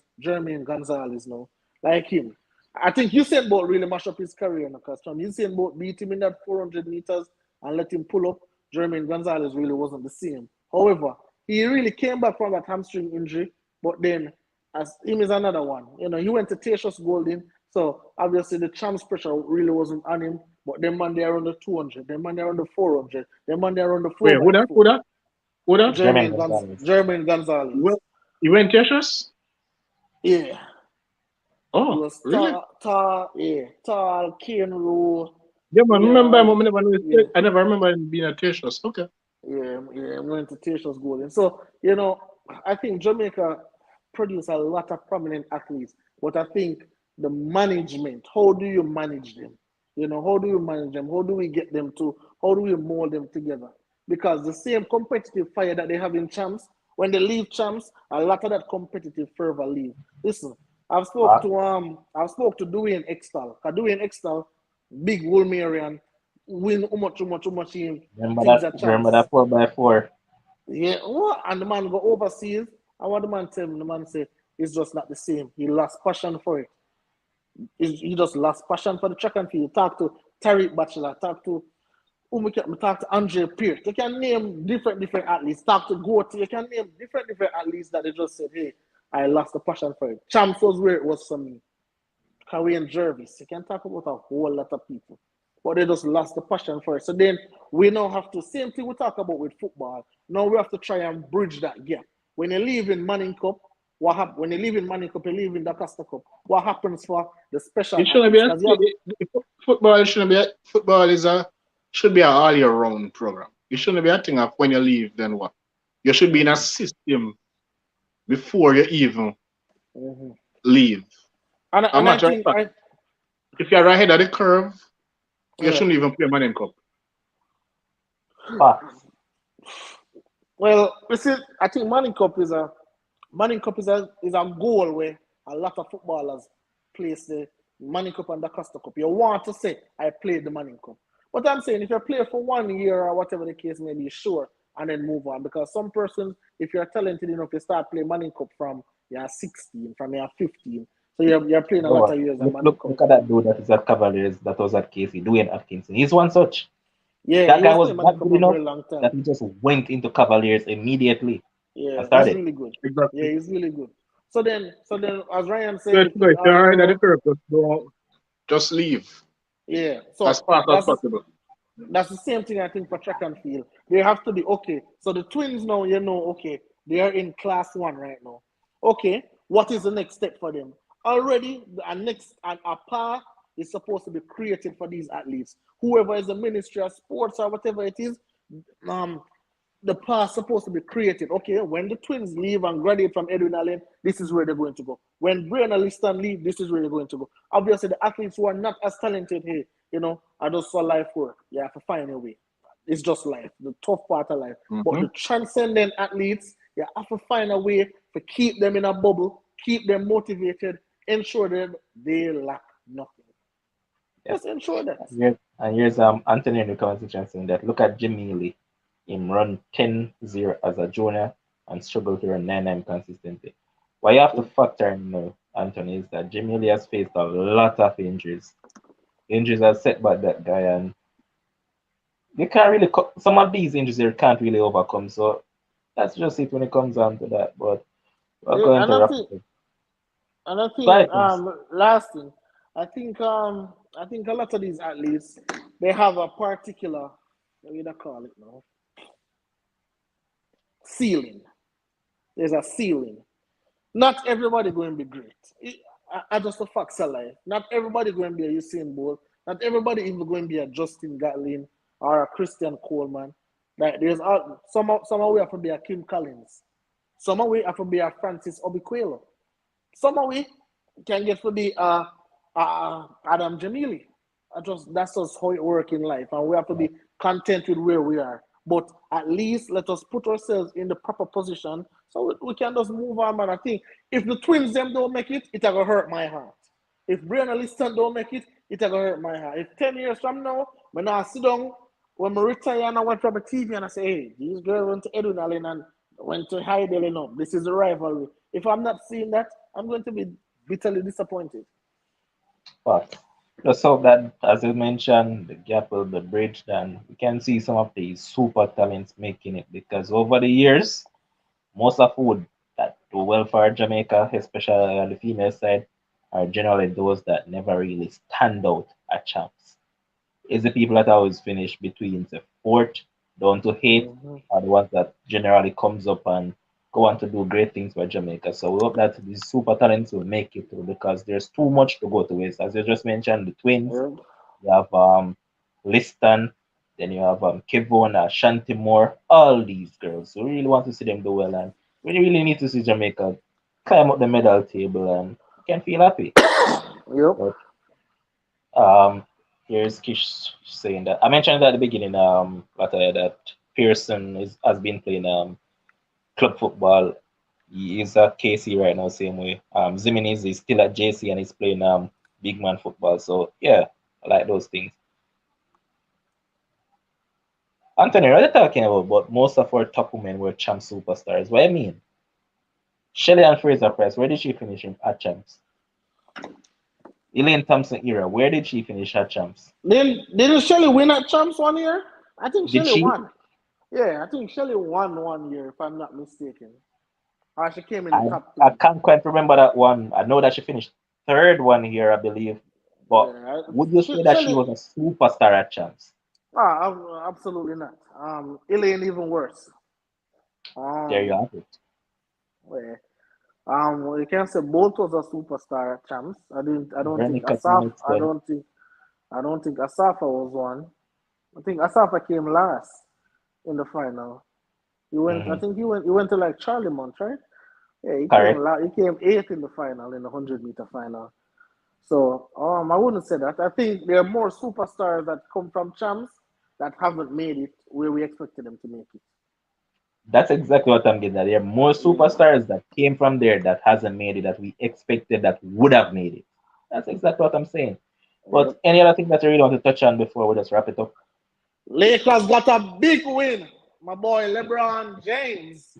Gonzalez now, like him, I think Usain Bolt really mashed up his career now, because from Usain Bolt beat him in that 400 meters and let him pull up. Jermaine Gonzalez really wasn't the same. However, he really came back from that hamstring injury, but then as him is another one. He went to Tertius Golding, so obviously the champs pressure really wasn't on him. But them man there on the 200, them man there on the 400, them man there on the 4 Wait, who by that? 4 Who that? Who that? Jermaine Gonzalez. Jermaine You Gonzalez. went, you went Tertius? Yeah. He Oh, was really? tall, cane row. Yeah, man. Remember, Yeah, yeah, I never remember him being a Tertius. Okay. yeah, went to Tertius Golden. So, I think Jamaica produced a lot of prominent athletes, but I think the management, how do you manage them? How do we manage them? How do we get them to? How do we mold them together? Because the same competitive fire that they have in champs, when they leave champs, a lot of that competitive fervor leave. Listen, Ah, I've spoke to Dwayne Extal. Cause Dwayne Extal, big Wolmerian, win how much in things at remember champs. that 4x4. Yeah, what? And the man go overseas. And what the man tell him, the man say it's just not the same. He lost passion for it. He just lost passion for the track and field. Talk to Tariq Bachelor, talk to Andre Pierce. You can name different athletes. Talk to Goatee. You can name different athletes that they just said, hey, I lost the passion for it. Champs was where it was for me. Korean Jervis. You can talk about a whole lot of people. But they just lost the passion for it. So then we now have to, same thing we talk about with football. Now we have to try and bridge that gap. When you leave in Manning Cup, what happen? When you leave in Manning Cup, you leave in the Costa Cup. What happens for the special It shouldn't be athletes? a, Because you have football shouldn't be a, football is a should be an all year round program. It shouldn't be a thing of when you leave, then what? You should be in a mm-hmm, system before you even mm-hmm. leave. A And I matter of think fact, if you're ahead of the curve, you yeah. shouldn't even play Manning Cup. Facts. Well, you see, I think Manning Cup is a goal where a lot of footballers place the Manning Cup and the Costa Cup. You want to say I played the Manning Cup, but I'm saying if you play for 1 year or whatever the case may be, sure, and then move on. Because some persons, if you're talented enough, you start playing Manning Cup from you're 16, from you're 15. So you're playing a lot Bro, of years of look, Manning look, Cup. look at that dude that is at Cavaliers that was at KC, Dwayne Atkinson. He's one such. Yeah, That he guy was was playing Manning that Cup good a enough very long time. that he just went into Cavaliers immediately and Yeah, he's started. really good. Yeah, Exactly. he's really good. So then, as Ryan So said, if he put the you're ahead of the article. curve, just leave Yeah, as so fast as possible. that's the same thing I think for track and field. They have to be okay. So the twins now, okay, they are in class one right now. Okay, what is the next step for them? Already, a path is supposed to be created for these athletes. Whoever is the Ministry of Sports or whatever it is, um, the path supposed to be created. Okay, when the twins leave and graduate from Edwin Allen, this is where they're going to go. When Brian and Liston leave, this is where they're going to go. Obviously, the athletes who are not as talented here, I just saw life work. You have to find a way. It's just life, the tough part of life. But Hmm. the transcendent athletes, you have to find a way to keep them in a bubble, keep them motivated, ensure that they lack nothing. Yep. Just ensure that. And here's Anthony in the comment section saying that look at Jimmy Lee. Him run 10-0 as a junior and struggle to run 9-9 consistently. What you have to factor in now, Anthony, is that Jimmy Lee has faced a lot of injuries. Injuries have set back that guy, and you can't really some of these injuries you can't really overcome. So that's just it when it comes down to that. But we're Yeah, going and to I wrap think it up. And I Go think ahead, please. last thing, I think a lot of these athletes they have a particular what do you call it now? Ceiling. There's a ceiling. Not everybody going to be great. I just a facts of life. Not everybody going to be a Usain Bolt. Not everybody even going to be a Justin Gatlin or a Christian Coleman. Like some we have to be a Kim Collins. Some we have to be a Francis Obiquelo. Some of we can get to be Adam Jamili. That's just how it works in life, and we have to Yeah. be content with where we are. But at least let us put ourselves in the proper position so we can just move on. Man, I think if the twins them don't make it, it gonna hurt my heart. If Brianna Liston don't make it, it gonna hurt my heart. If 10 years from now, when I sit down, when I retire and I went from the TV and I say, hey, these girls went to Edwin Allen and went to Heidel, this is a rivalry. If I'm not seeing that, I'm going to be bitterly disappointed. But just hope that, as you mentioned, the gap will be bridged and we can see some of these super talents making it because over the years, most of who that do well for Jamaica, especially on the female side, are generally those that never really stand out at champs. Is the people that always finish between the fourth down to eighth Mm-hmm. are the ones that generally comes up and go on to do great things for Jamaica. So we hope that these super talents will make it through because there's too much to go to waste. As you just mentioned, the twins, Yeah. you have Liston, then you have Kevon, Shanti Moore, all these girls. We really want to see them do well and we really need to see Jamaica climb up the medal table and we can feel happy. Yep. But um Here's Kish saying that I mentioned at the beginning, that Pearson has been playing club football. He is at KC right now, same way. Zimenez is still at JC and he's playing big man football. So yeah, I like those things. Anthony, what are you talking about? But most of our top women were champ superstars. What do you mean? Shelley and Fraser Price, where did she finish at champs? Elaine Thompson era, where did she finish at champs? Didn't Shelley win at champs 1 year? I think Did Shelley she? won. Yeah, I think Shelley won 1 year, if I'm not mistaken. Or she came in the I, top I three. can't quite remember that one. I know that she finished third one here, I believe. But Yeah, would you say that she Shelley. was a superstar at champs? Absolutely not. Elaine even worse. There you Um, have it. where you can say both was a superstar at champs. I don't think Veronica to Asaf. an extent. I don't think Asafa was one. I think Asafa came last in the final. He went. I Hmm. think he went. He went to like Charlie Mont, right? Yeah, he came. Correct. He came eighth in the final in the 100 meter final. So I wouldn't say that. I think there are more superstars that come from champs that haven't made it where we expected them to make it. That's exactly what I'm getting at. There are more Yeah. superstars that came from there that hasn't made it that we expected that would have made it. That's exactly what I'm saying. But Yep. any other thing that you really want to touch on before we just wrap it up? Lakers got a big win. My boy LeBron James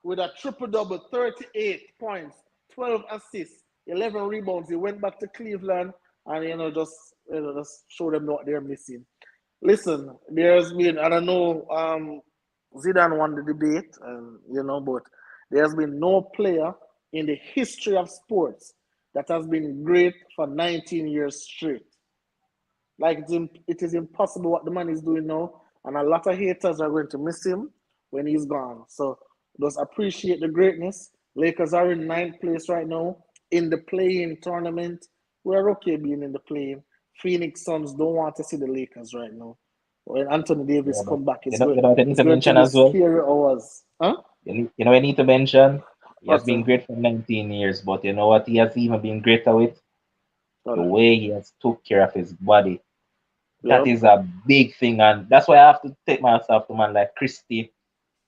with a triple double, 38 points, 12 assists, 11 rebounds. He went back to Cleveland and just show them what they're missing. Listen, there's been, I don't know, Zidane won the debate, but there's been no player in the history of sports that has been great for 19 years straight. Like it is impossible what the man is doing now, and a lot of haters are going to miss him when he's gone. So just appreciate the greatness. Lakers are in ninth place right now in the play-in tournament. We're okay being in the play-in. Phoenix Suns don't want to see the Lakers right now. When Anthony Davis Yeah, but come back, you know what I need it's to going to mention be as well? scary hours. Huh? You know I need to mention? He has What's been that? great for 19 years, but you know what he has even been greater with? The Got way he has took care of his body. That Yep. is a big thing, and that's why I have to take myself to man like Christie,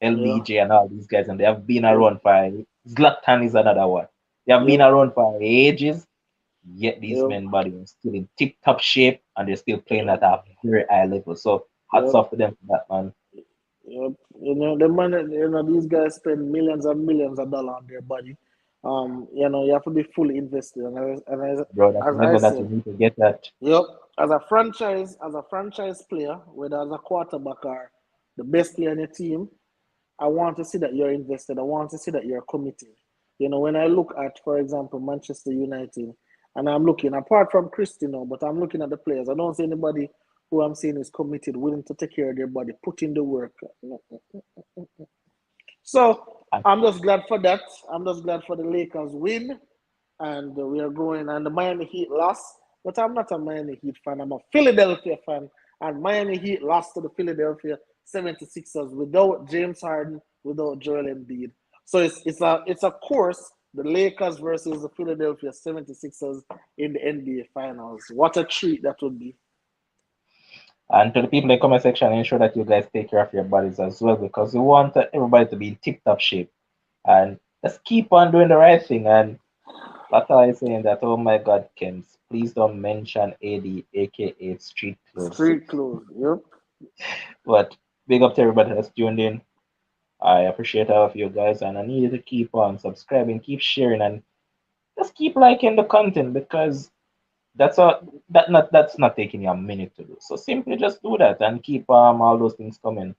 Yeah. LBJ, and all these guys, and they have been Yep. around for Zlatan is another one. They have been Yep. around for ages, yet these Yep. men body is still in tip top shape and they're still playing Yep. at a very high level. So hats Yep. off to them for that, man. Yep. The money, these guys spend millions and millions of dollars on their body. You have to be fully invested. Bro, that's a As I level that we said, need to get at. yep, as a franchise player, whether as a quarterback or the best player in your team, I want to see that you're invested. I want to see that you're committed. When I look at, for example, Manchester United, and I'm looking, apart from Cristiano, but I'm looking at the players. I don't see anybody who I'm seeing is committed, willing to take care of their body, put in the work. So And I'm just glad for that. I'm just glad for the Lakers win, and we are going. And the Miami Heat lost, but I'm not a Miami Heat fan. I'm a Philadelphia fan, and Miami Heat lost to the Philadelphia 76ers without James Harden, without Joel Embiid. So it's a course. The Lakers versus the Philadelphia 76ers in the NBA Finals. What a treat that would be. and to the people in the comment section, ensure that you guys take care of your bodies as well because we want everybody to be in tip top shape. And let's keep on doing the right thing. And Lata is saying that, oh my God, Kems, please don't mention AD, aka Street Clothes. Street clothes. Yep. But big up to everybody that's tuned in. I appreciate all of you guys, and I need you to keep on subscribing, keep sharing, and just keep liking the content because that's not taking you a minute to do. So simply just do that and keep all those things coming.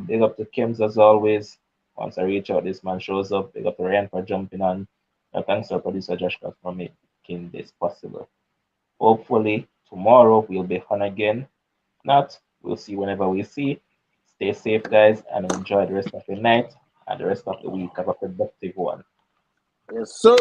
Big up to Kims as always. Once I reach out, this man shows up. Big up to Ryan for jumping on. And thanks to our producer Josh for making this possible. Hopefully tomorrow we'll be on again. Not, we'll see whenever we see. Stay safe, guys, and enjoy the rest of your night and the rest of the week. Have a productive one. Yes, sir.